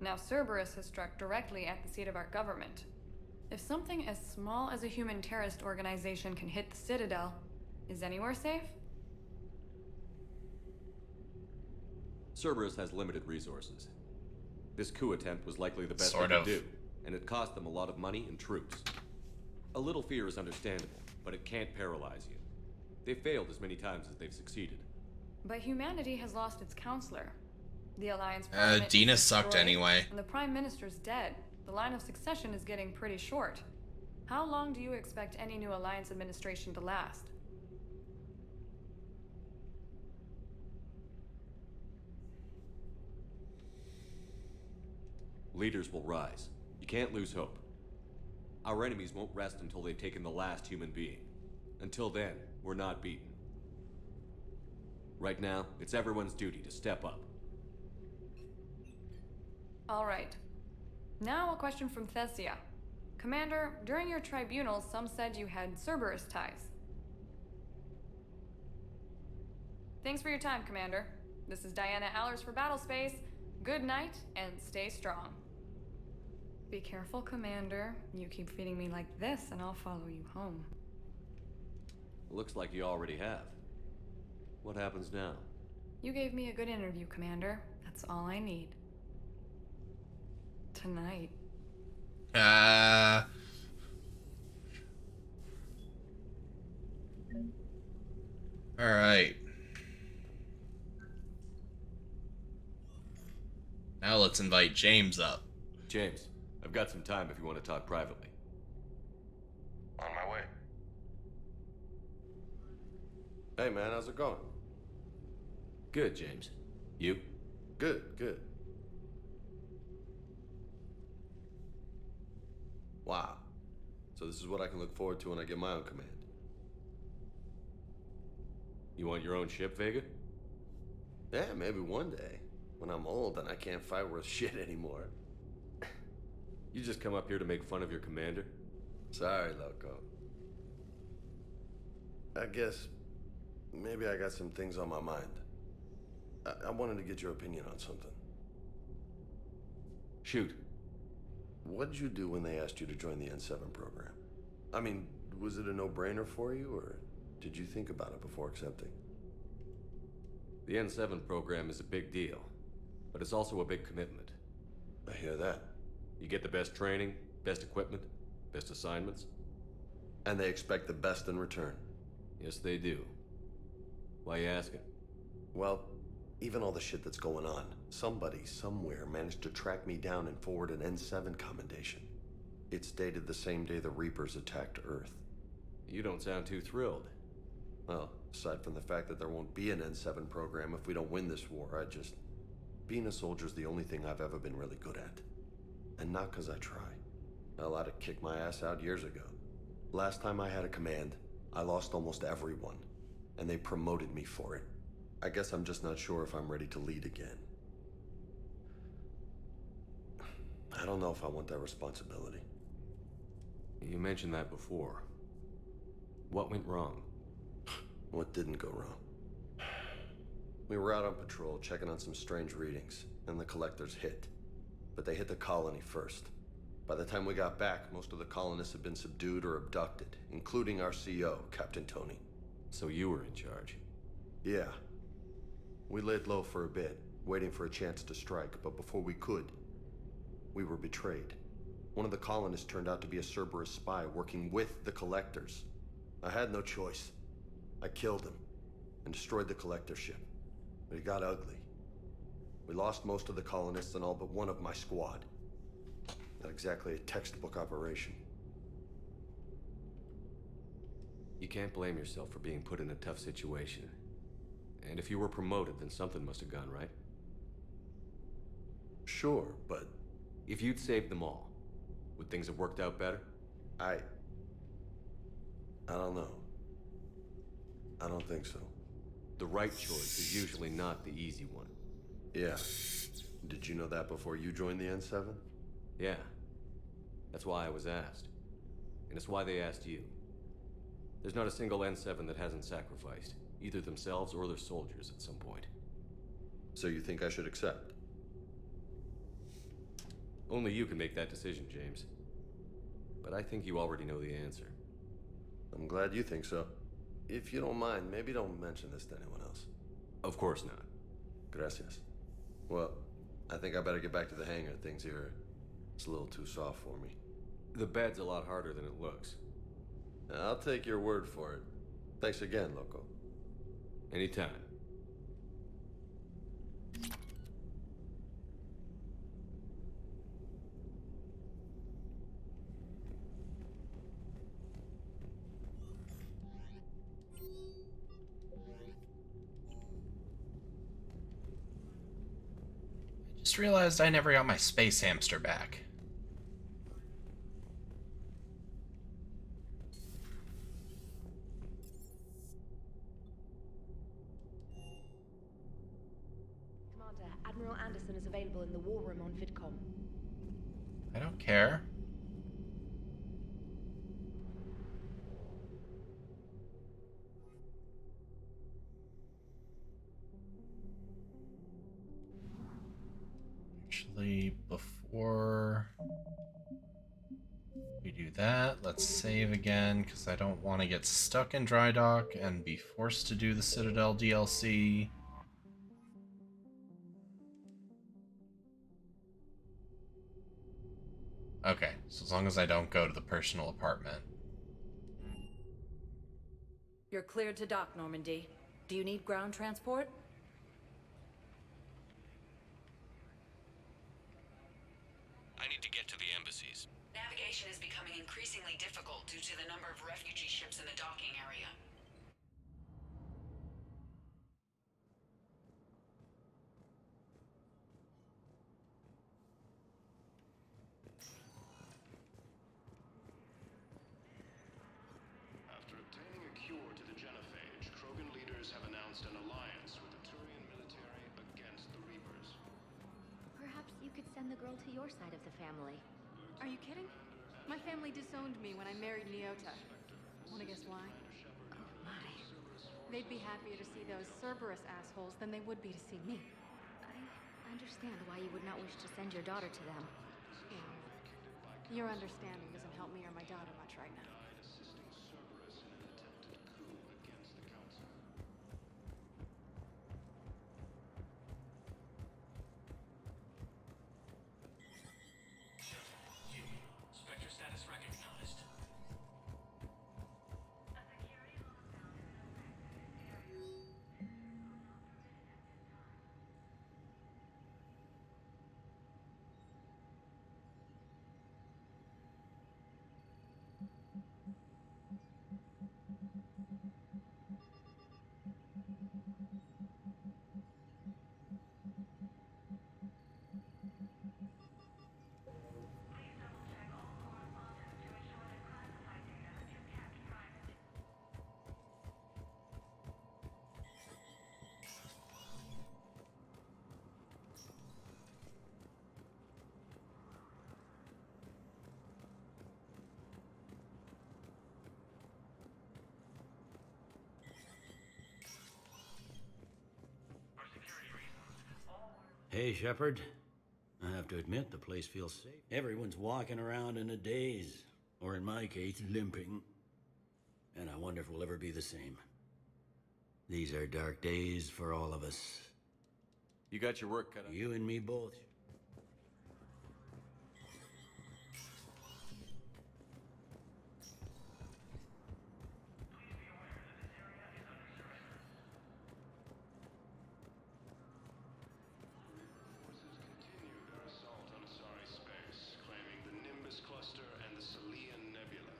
Now Cerberus has struck directly at the seat of our government. If something as small as a human terrorist organization can hit the Citadel, is anywhere safe? Cerberus has limited resources. This coup attempt was likely the best Sort they of. could do, and it cost them a lot of money and troops. A little fear is understandable, but it can't paralyze you. They've failed as many times as they've succeeded. But humanity has lost its counselor. The Alliance Dina sucked anyway. And the Prime Minister's dead. The line of succession is getting pretty short. How long do you expect any new Alliance administration to last? Leaders will rise. You can't lose hope. Our enemies won't rest until they've taken the last human being. Until then, we're not beaten. Right now, it's everyone's duty to step up. All right. Now a question from Thessia. Commander, during your tribunal, some said you had Cerberus ties. Thanks for your time, Commander. This is Diana Allers for Battlespace. Good night, and stay strong. Be careful, Commander. You keep feeding me like this, and I'll follow you home. Looks like you already have. What happens now? You gave me a good interview, Commander. That's all I need. Tonight. Alright. Now let's invite James up. James, I've got some time if you want to talk privately. On my way. Hey man, how's it going? Good, James. You? Good, good. Wow. So this is what I can look forward to when I get my own command. You want your own ship, Vega? Yeah, maybe one day. When I'm old and I can't fight worth shit anymore. You just come up here to make fun of your commander? Sorry, Loco. I guess maybe I got some things on my mind. I wanted to get your opinion on something. Shoot. What did you do when they asked you to join the N7 program? I mean, was it a no-brainer for you, or did you think about it before accepting? The N7 program is a big deal, but it's also a big commitment. I hear that. You get the best training, best equipment, best assignments. And they expect the best in return. Yes, they do. Why you asking? Well, even all the shit that's going on, somebody somewhere managed to track me down and forward an N7 commendation. It's dated the same day the Reapers attacked Earth. You don't sound too thrilled. Well, aside from the fact that there won't be an N7 program if we don't win this war, being a soldier's the only thing I've ever been really good at. And not because I try. Hell, I'd have kicked my ass out years ago. Last time I had a command, I lost almost everyone, and they promoted me for it. I guess I'm just not sure if I'm ready to lead again. I don't know if I want that responsibility. You mentioned that before. What went wrong? What didn't go wrong? We were out on patrol, checking on some strange readings, and the collectors hit. But they hit the colony first. By the time we got back, most of the colonists had been subdued or abducted, including our CO, Captain Tony. So you were in charge? Yeah. We laid low for a bit, waiting for a chance to strike, but before we could, we were betrayed. One of the colonists turned out to be a Cerberus spy working with the collectors. I had no choice. I killed him and destroyed the collector ship. But it got ugly. We lost most of the colonists and all but one of my squad. Not exactly a textbook operation. You can't blame yourself for being put in a tough situation. And if you were promoted, then something must have gone right. Sure, but... If you'd saved them all, would things have worked out better? I don't know. I don't think so. The right choice is usually not the easy one. Yeah. Did you know that before you joined the N7? Yeah. That's why I was asked. And it's why they asked you. There's not a single N7 that hasn't sacrificed, either themselves or their soldiers at some point. So you think I should accept? Only you can make that decision, James. But I think you already know the answer. I'm glad you think so. If you don't mind, maybe don't mention this to anyone else. Of course not. Gracias. Well, I think I better get back to the hangar. Things here, it's a little too soft for me. The bed's a lot harder than it looks. I'll take your word for it. Thanks again, Loco. Anytime. Just realized I never got my space hamster back. Commander, Admiral Anderson is available in the war room on VidCom. I don't care. Actually, before we do that, let's save again, because I don't want to get stuck in dry dock and be forced to do the Citadel DLC. Okay, so as long as I don't go to the personal apartment. You're cleared to dock, Normandy. Do you need ground transport? I need to get to the embassies. Navigation is becoming increasingly difficult due to the number of refugee ships in the docking area. After obtaining a cure to the genophage, Krogan leaders have announced an alliance with the Turian military against the Reapers. Perhaps you could send the girl to your side of the family. Are you kidding? My family disowned me when I married Nyota. Wanna guess why? Oh my. They'd be happier to see those Cerberus assholes than they would be to see me. I understand why you would not wish to send your daughter to them. Yeah. Your understanding doesn't help me or my daughter much right now. Assisting Cerberus in an attempted coup against the Council. Spectre status recognized. Hey, Shepard. I have to admit, the place feels safe. Everyone's walking around in a daze, or in my case, limping. And I wonder if we'll ever be the same. These are dark days for all of us. You got your work cut out. You and me both. Assault on Asari space, claiming the Nimbus cluster and the Selian Nebula.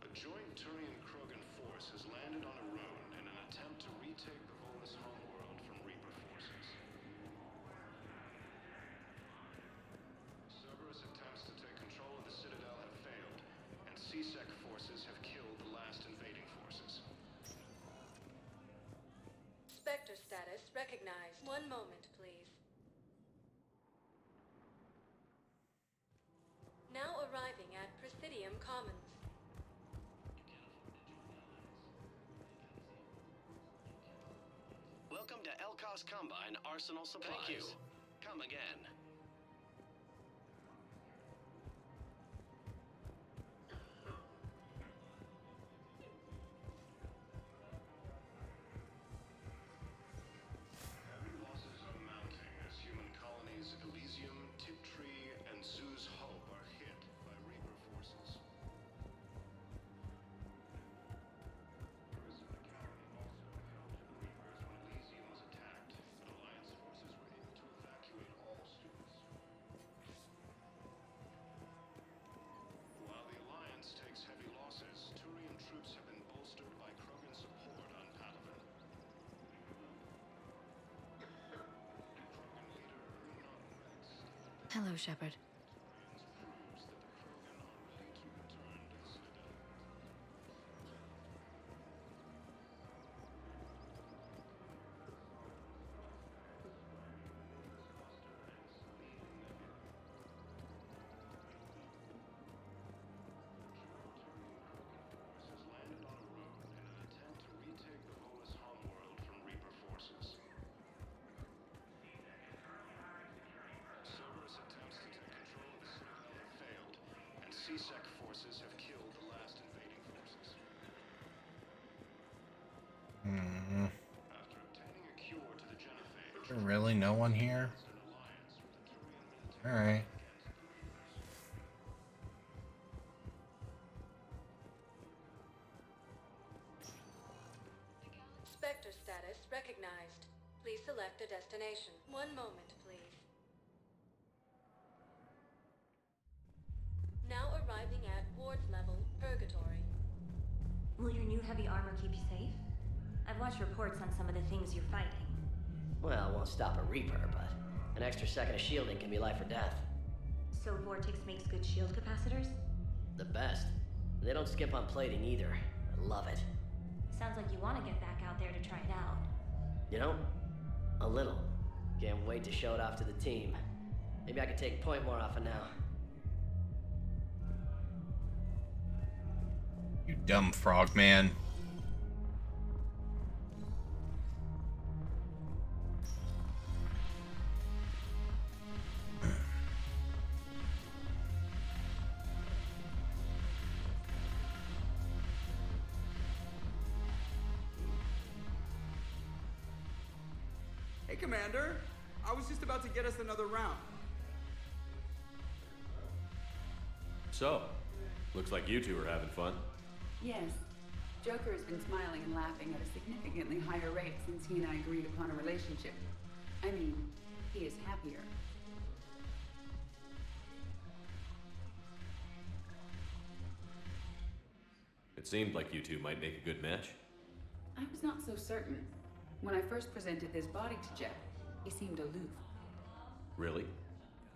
A joint Turian-Krogan force has landed on Arun in an attempt to retake the Volus homeworld from Reaper forces. Cerberus attempts to take control of the Citadel have failed, and CSEC forces have killed the last invading forces. Spectre status recognized. One moment, please. Now arriving at Presidium Commons. Welcome to Elkos Combine Arsenal Supplies. Thank you. Come again. Heavy losses are mounting as human colonies Elysium, Tiptree, and Zoo's Hope are hit by Reaper forces. Prison Academy also fell to the Reapers when Elysium was attacked, but Alliance forces were able to evacuate all students. While the Alliance takes heavy losses, Turian troops have been bolstered by Krogan support on Palaven. Hello, Shepard. Has landed on Arun in an attempt to retake the Volus homeworld from Reaper forces. Cerberus attempts to take control of the Citadel have failed, and CSEC forces have killed the last invading forces. After obtaining a cure to the genophage, Is there really no one here? Alright. status recognized. Please select a destination. One moment, please. Now arriving at Ward's level, Purgatory. Will your new heavy armor keep you safe? I've watched reports on some of the things you're fighting. Well, it won't stop a Reaper, but an extra second of shielding can be life or death. So Vortex makes good shield capacitors? The best. They don't skimp on plating either. I love it. Sounds like you want to get back out there to try it out. You know? A little. Can't wait to show it off to the team. Maybe I can take point more off of now. You dumb frogman. Hey, Commander. I was just about to get us another round. So, looks like you two are having fun. Yes. Joker has been smiling and laughing at a significantly higher rate since he and I agreed upon a relationship. I mean, he is happier. It seemed like you two might make a good match. I was not so certain. When I first presented this body to Jeff, he seemed aloof. Really?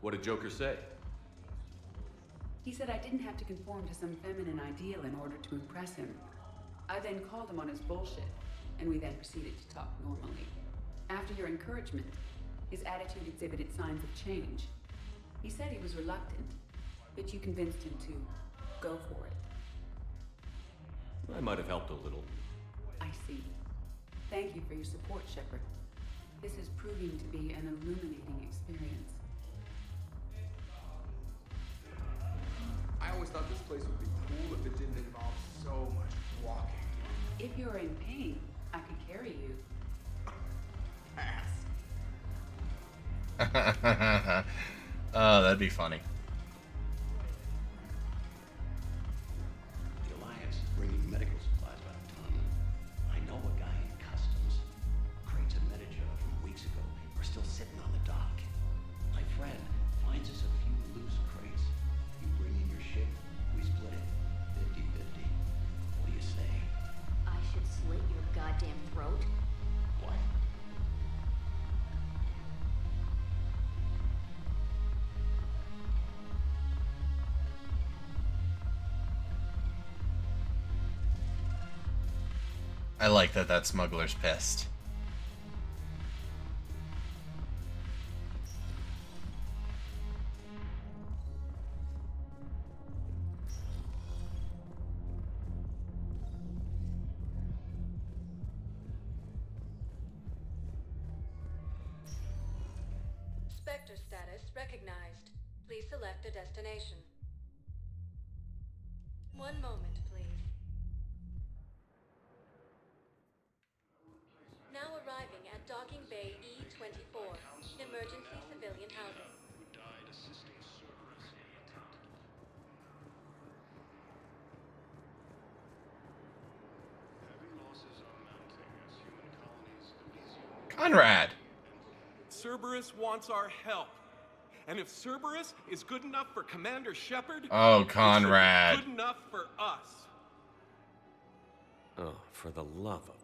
What did Joker say? He said I didn't have to conform to some feminine ideal in order to impress him. I then called him on his bullshit, and we then proceeded to talk normally. After your encouragement, his attitude exhibited signs of change. He said he was reluctant, but you convinced him to go for it. I might have helped a little. I see. Thank you for your support, Shepard. This is proving to be an illuminating experience. I always thought this place would be cool if it didn't involve so much walking. If you're in pain, I could carry you. Pass. Oh, that'd be funny. The Alliance is bringing medical supplies by the ton. I know a guy in customs. Crates of Medijel from weeks ago are still sitting on the dock. My friend finds us a few loose crates. You bring in your ship, we split it. 50-50. What do you say? I should slit your goddamn throat? What? I like that smuggler's pissed. Spectre status recognized. Please select a destination. One moment, please. Now arriving at Docking Bay E-24, emergency civilian housing. Who died assisting Cerberus in the attempt. Heavy losses are mounting as human colonies Elysium Conrad. Cerberus wants our help. And if Cerberus is good enough for Commander Shepard, Oh, it should be Conrad. good enough for us. Oh, for the love of...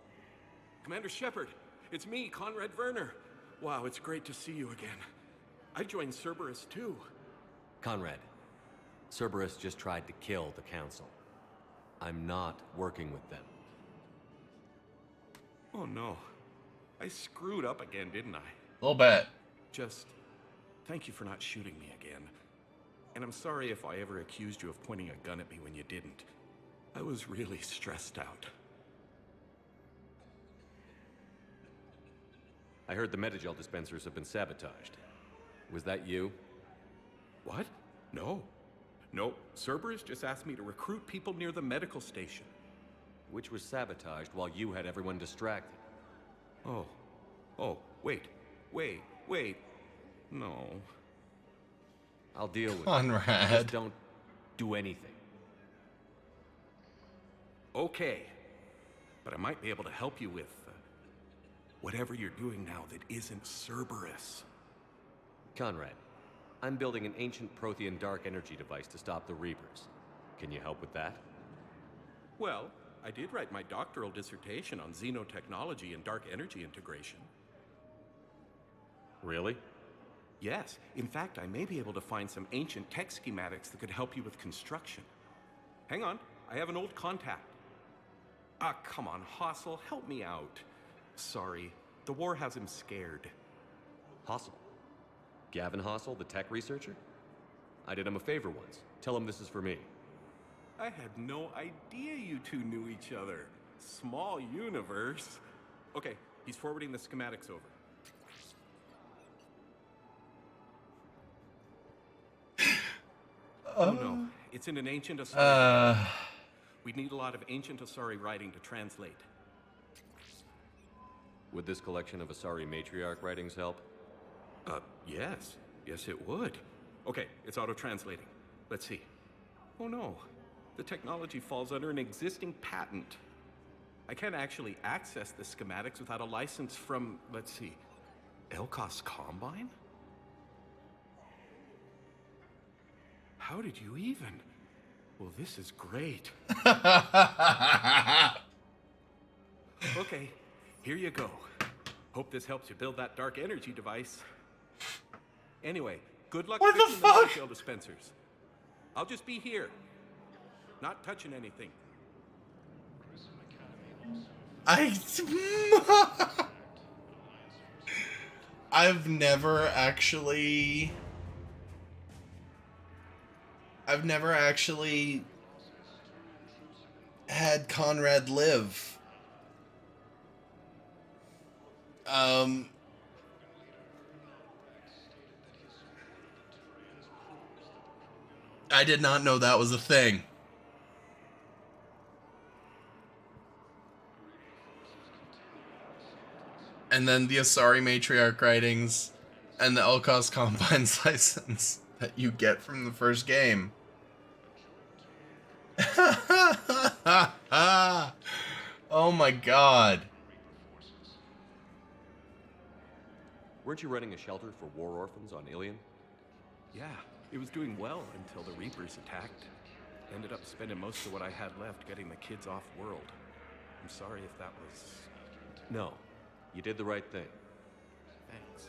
Commander Shepard, it's me, Conrad Werner. Wow, it's great to see you again. I joined Cerberus too. Conrad, Cerberus just tried to kill the Council. I'm not working with them. Oh no. I screwed up again, didn't I? A little bit. Just thank you for not shooting me again. And I'm sorry if I ever accused you of pointing a gun at me when you didn't. I was really stressed out. I heard the Medijel dispensers have been sabotaged. Was that you? What? No. No, Cerberus just asked me to recruit people near the medical station. Which was sabotaged while you had everyone distracted. Oh. Oh, wait. No. I'll deal with Conrad. it. Just don't do anything. Okay. But I might be able to help you with Whatever you're doing now that isn't Cerberus. Conrad, I'm building an ancient Prothean dark energy device to stop the Reapers. Can you help with that? Well, I did write my doctoral dissertation on xenotechnology and dark energy integration. Really? Yes. In fact, I may be able to find some ancient tech schematics that could help you with construction. Hang on, I have an old contact. Ah, come on, Hossel, help me out. Sorry, the war has him scared. Hossel? Gavin Hossel, the tech researcher? I did him a favor once. Tell him this is for me. I had no idea you two knew each other. Small universe. Okay, he's forwarding the schematics over. Oh no, it's in an ancient Asari. We'd need a lot of ancient Asari writing to translate. Would this collection of Asari matriarch writings help? Yes. Yes, it would. Okay, it's auto-translating. Let's see. Oh no, the technology falls under an existing patent. I can't actually access the schematics without a license from, let's see, Elkos Combine? How did you even? Well, this is great. Okay, here you go. Hope this helps you build that dark energy device. Anyway, good luck What the fixing fuck? retail dispensers. I'll just be here. Not touching anything. I've never actually had Conrad live. I did not know that was a thing. And then the Asari Matriarch writings and the Elkos Combine's license that you get from the first game. Oh my god. Weren't you running a shelter for war orphans on Ilion? Yeah, it was doing well until the Reapers attacked. Ended up spending most of what I had left getting the kids off world. I'm sorry if that was... No, you did the right thing. Thanks.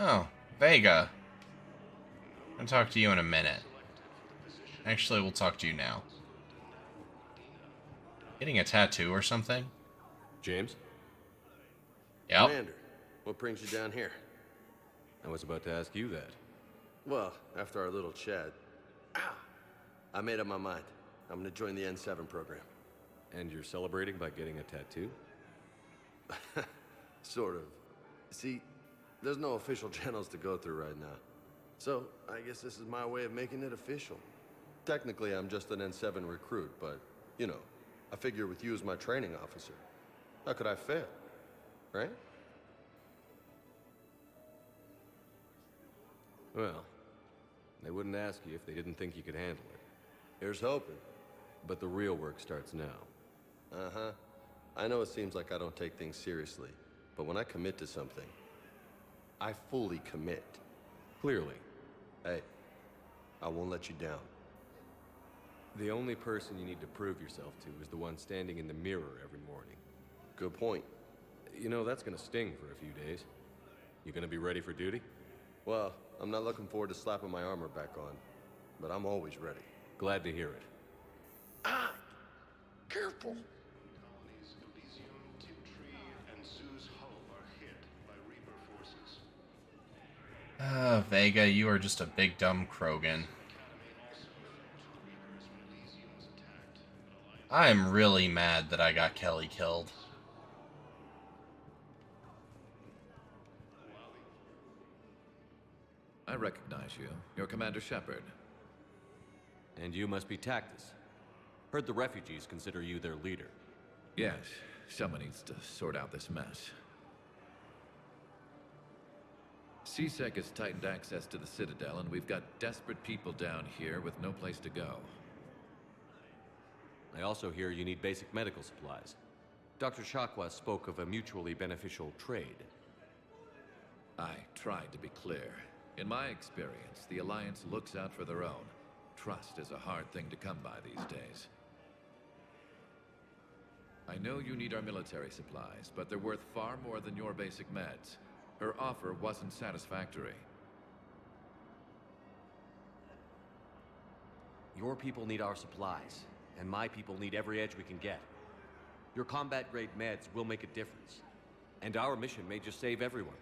Oh, Vega. I'll talk to you in a minute. Actually, we'll talk to you now. Getting a tattoo or something? James? Yep. Commander, what brings you down here? I was about to ask you that. Well, after our little chat, I made up my mind. I'm gonna join the N7 program. And you're celebrating by getting a tattoo? Sort of. See, there's no official channels to go through right now. So, I guess this is my way of making it official. Technically, I'm just an N7 recruit, but, you know, I figure with you as my training officer, how could I fail? Right? Well, they wouldn't ask you if they didn't think you could handle it. Here's hoping. But the real work starts now. Uh-huh. I know it seems like I don't take things seriously, but when I commit to something, I fully commit. Clearly. Hey, I won't let you down. The only person you need to prove yourself to is the one standing in the mirror every morning. Good point. You know, that's gonna sting for a few days. You gonna be ready for duty? Well, I'm not looking forward to slapping my armor back on, but I'm always ready. Glad to hear it. Ah! Careful! Colonies Elysium, Tiptree, and Zoo's Hull are hit by Reaper forces. Vega, you are just a big dumb Krogan. I'm really mad that I got Kelly killed. I recognize you. You're Commander Shepard. And you must be Tactus. Heard the refugees consider you their leader. Yes, someone needs to sort out this mess. CSEC has tightened access to the Citadel, and we've got desperate people down here with no place to go. I also hear you need basic medical supplies. Dr. Chakwas spoke of a mutually beneficial trade. I tried to be clear. In my experience, the Alliance looks out for their own. Trust is a hard thing to come by these days. I know you need our military supplies, but they're worth far more than your basic meds. Her offer wasn't satisfactory. Your people need our supplies, and my people need every edge we can get. Your combat-grade meds will make a difference, and our mission may just save everyone.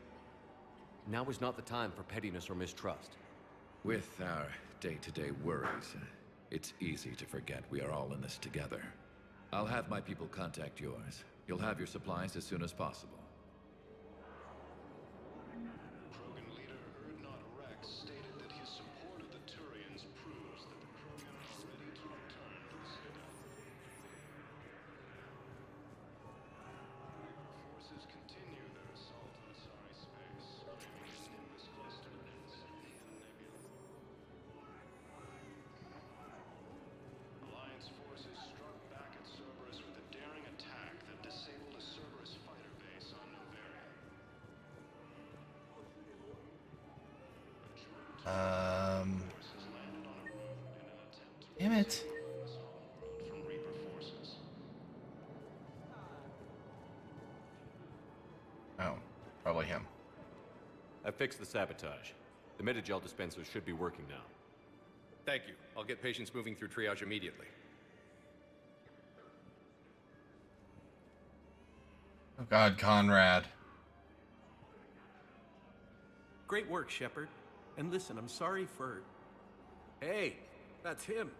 Now is not the time for pettiness or mistrust. With our day-to-day worries, it's easy to forget we are all in this together. I'll have my people contact yours. You'll have your supplies as soon as possible. Krogan leader Urdnot Rex stated that his support of the Turians proves that the Krogan are ready to return to the Citadel. Forces continue their assault on Asari space, in Nimbus cluster and Insignia Nebula. Alliance forces struck back at Cerberus with a daring attack that disabled a Cerberus fighter base on Noveria. Damn it. From Reaper forces. Oh, probably him. I fixed the sabotage. The Metagel dispensers should be working now. Thank you. I'll get patients moving through triage immediately. Oh God, Conrad. Great work, Shepard. And listen, I'm sorry for... Hey, that's him.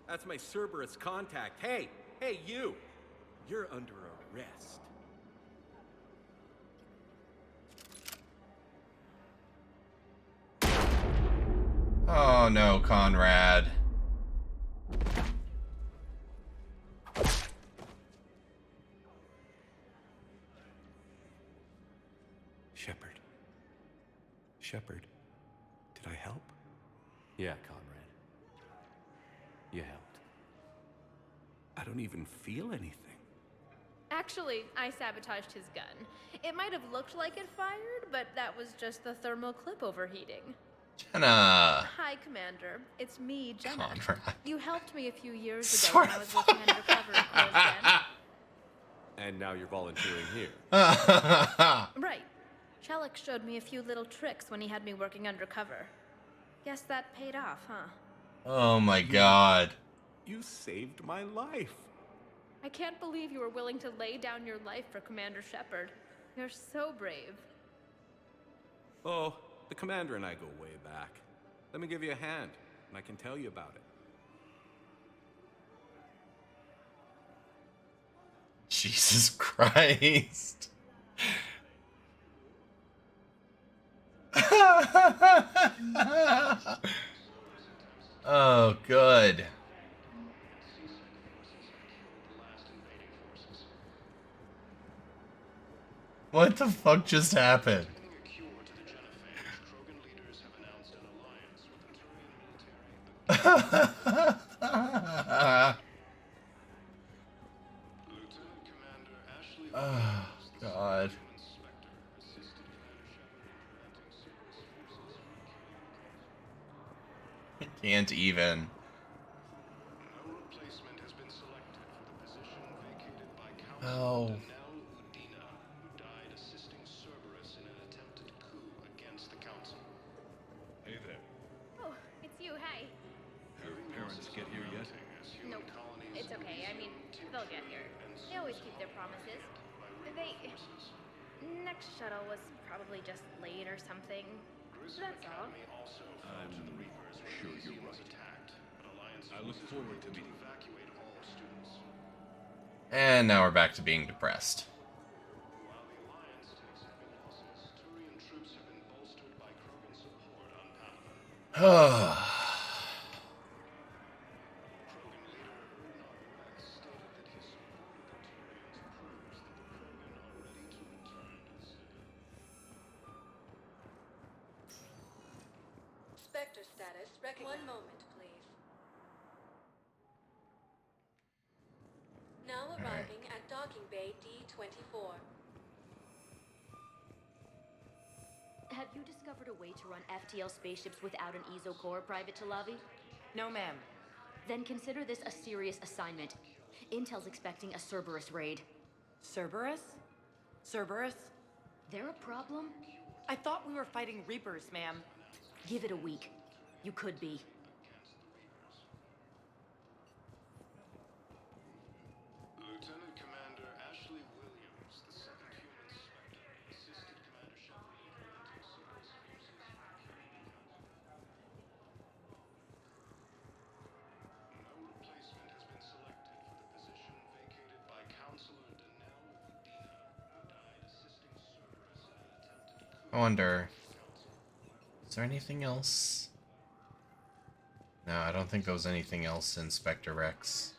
That's my Cerberus contact. Hey, you! You're under arrest. Oh no, Conrad. Shepard. Shepard, did I help? Yeah, Conrad. You helped. I don't even feel anything. Actually, I sabotaged his gun. It might have looked like it fired, but that was just the thermal clip overheating. Jenna. Hi, Commander. It's me, Jenna. Conrad. You helped me a few years ago when I was working undercover at Crow's Den. And now you're volunteering here. Right. Shellick showed me a few little tricks when he had me working undercover. Guess that paid off, huh? Oh my God. You saved my life. I can't believe you were willing to lay down your life for Commander Shepard. You're so brave. Oh, the Commander and I go way back. Let me give you a hand, and I can tell you about it. Jesus Christ. Oh, good. What the fuck just happened? Oh, God. I can't even. Oh. Hey there. Oh, it's you, hey. Your parents get here yet? Nope. It's okay. I mean, they'll get here. They always keep their promises. Next shuttle was probably just late or something. That's all. I'm sure you're right. I look forward to meeting you. And now we're back to being depressed. Spectre status recognized. 1 moment, please. Now arriving at docking bay D-24. Have you discovered a way to run FTL spaceships without an ESO core, Private Talavi? No, ma'am. Then consider this a serious assignment. Intel's expecting a Cerberus raid. Cerberus? Cerberus? They're a problem? I thought we were fighting Reapers, ma'am. Give it a week. You could be. Lieutenant Commander Ashley Williams, the second human Spectre, assisted Commander Shepard in preventing Cerberus forces from carrying out. No replacement has been selected for the position vacated by Counselor Danelle Udina, who died assisting Cerberus in an attempted coup. I wonder, is there anything else? No, I don't think there was anything else in Spectre Rex.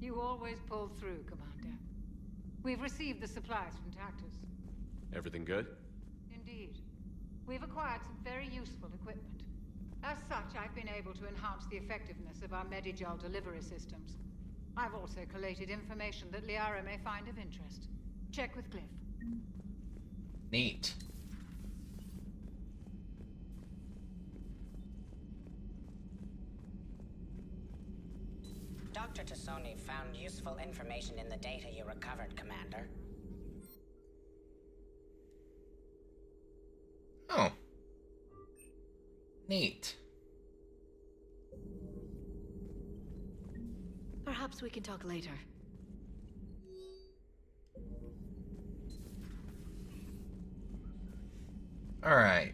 You always pull through, Commander. We've received the supplies from Tactus. Everything good? Indeed. We've acquired some very useful equipment. As such, I've been able to enhance the effectiveness of our Medigel delivery systems. I've also collated information that Liara may find of interest. Check with Cliff. Neat. Dr. Tassoni found useful information in the data you recovered, Commander. Oh. Neat. Perhaps we can talk later. All right.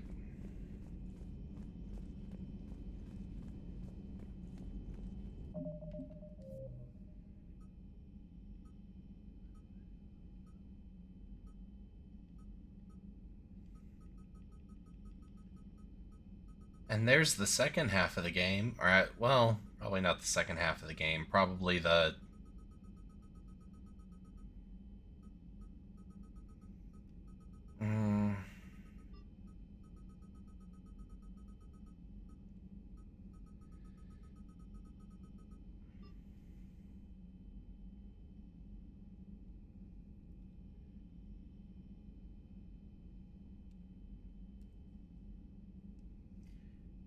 And there's the second half of the game. Alright, well, probably not the second half of the game. Probably the...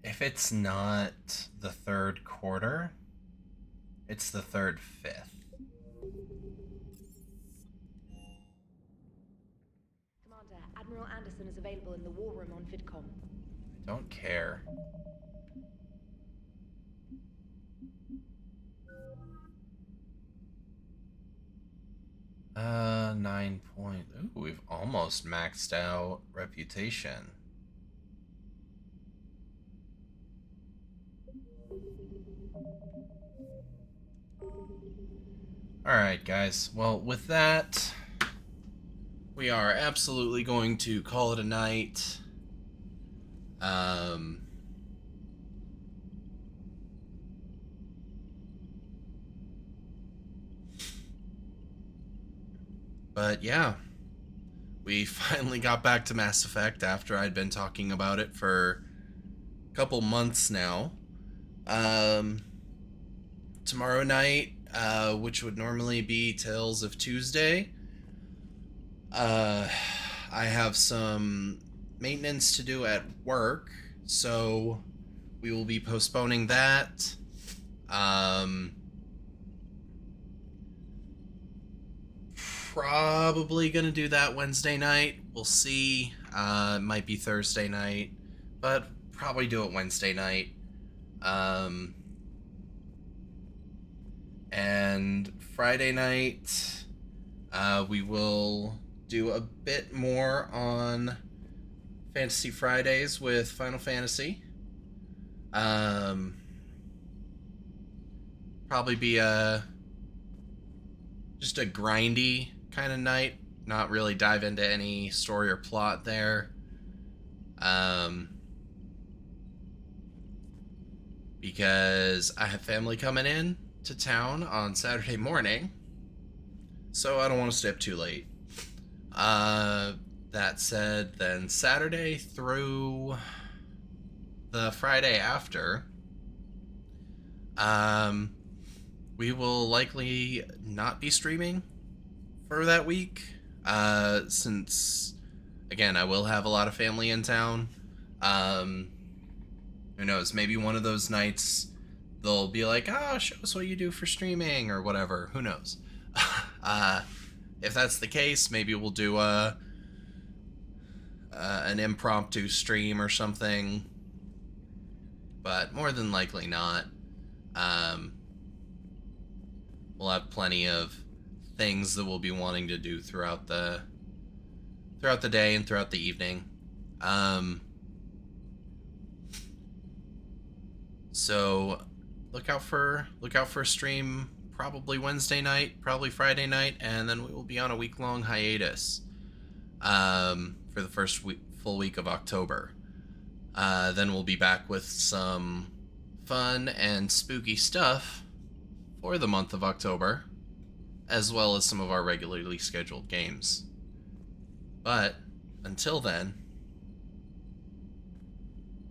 If it's not the third quarter, it's the third fifth. Commander, Admiral Anderson is available in the war room on VidCom. I don't care. Uh, 9 point. Ooh, we've almost maxed out reputation. Alright, guys. Well, with that, we are absolutely going to call it a night. But yeah, we finally got back to Mass Effect after I'd been talking about it for a couple months now. Tomorrow night, which would normally be Tales of Tuesday, I have some maintenance to do at work, so we will be postponing that. Probably gonna do that Wednesday night. We'll see. It might be Thursday night, but probably do it Wednesday night. And Friday night, we will do a bit more on Fantasy Fridays with Final Fantasy. Probably be just a grindy kind of night. Not really dive into any story or plot there. Because I have family coming in to town on Saturday morning, so I don't want to stay up too late. That said, then Saturday through the Friday after, we will likely not be streaming for that week, since, again, I will have a lot of family in town. Who knows, maybe one of those nights they'll be like, oh, show us what you do for streaming, or whatever, who knows. If that's the case, maybe we'll do an impromptu stream or something, but more than likely not. We'll have plenty of things that we'll be wanting to do throughout the day and throughout the evening. So look out for a stream probably Wednesday night, probably Friday night, and then we will be on a week-long hiatus for the first full week of October. Then we'll be back with some fun and spooky stuff for the month of October, as well as some of our regularly scheduled games. But until then,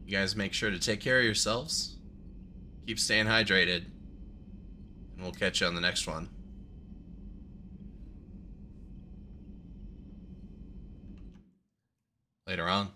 you guys make sure to take care of yourselves, keep staying hydrated, and we'll catch you on the next one. Later on.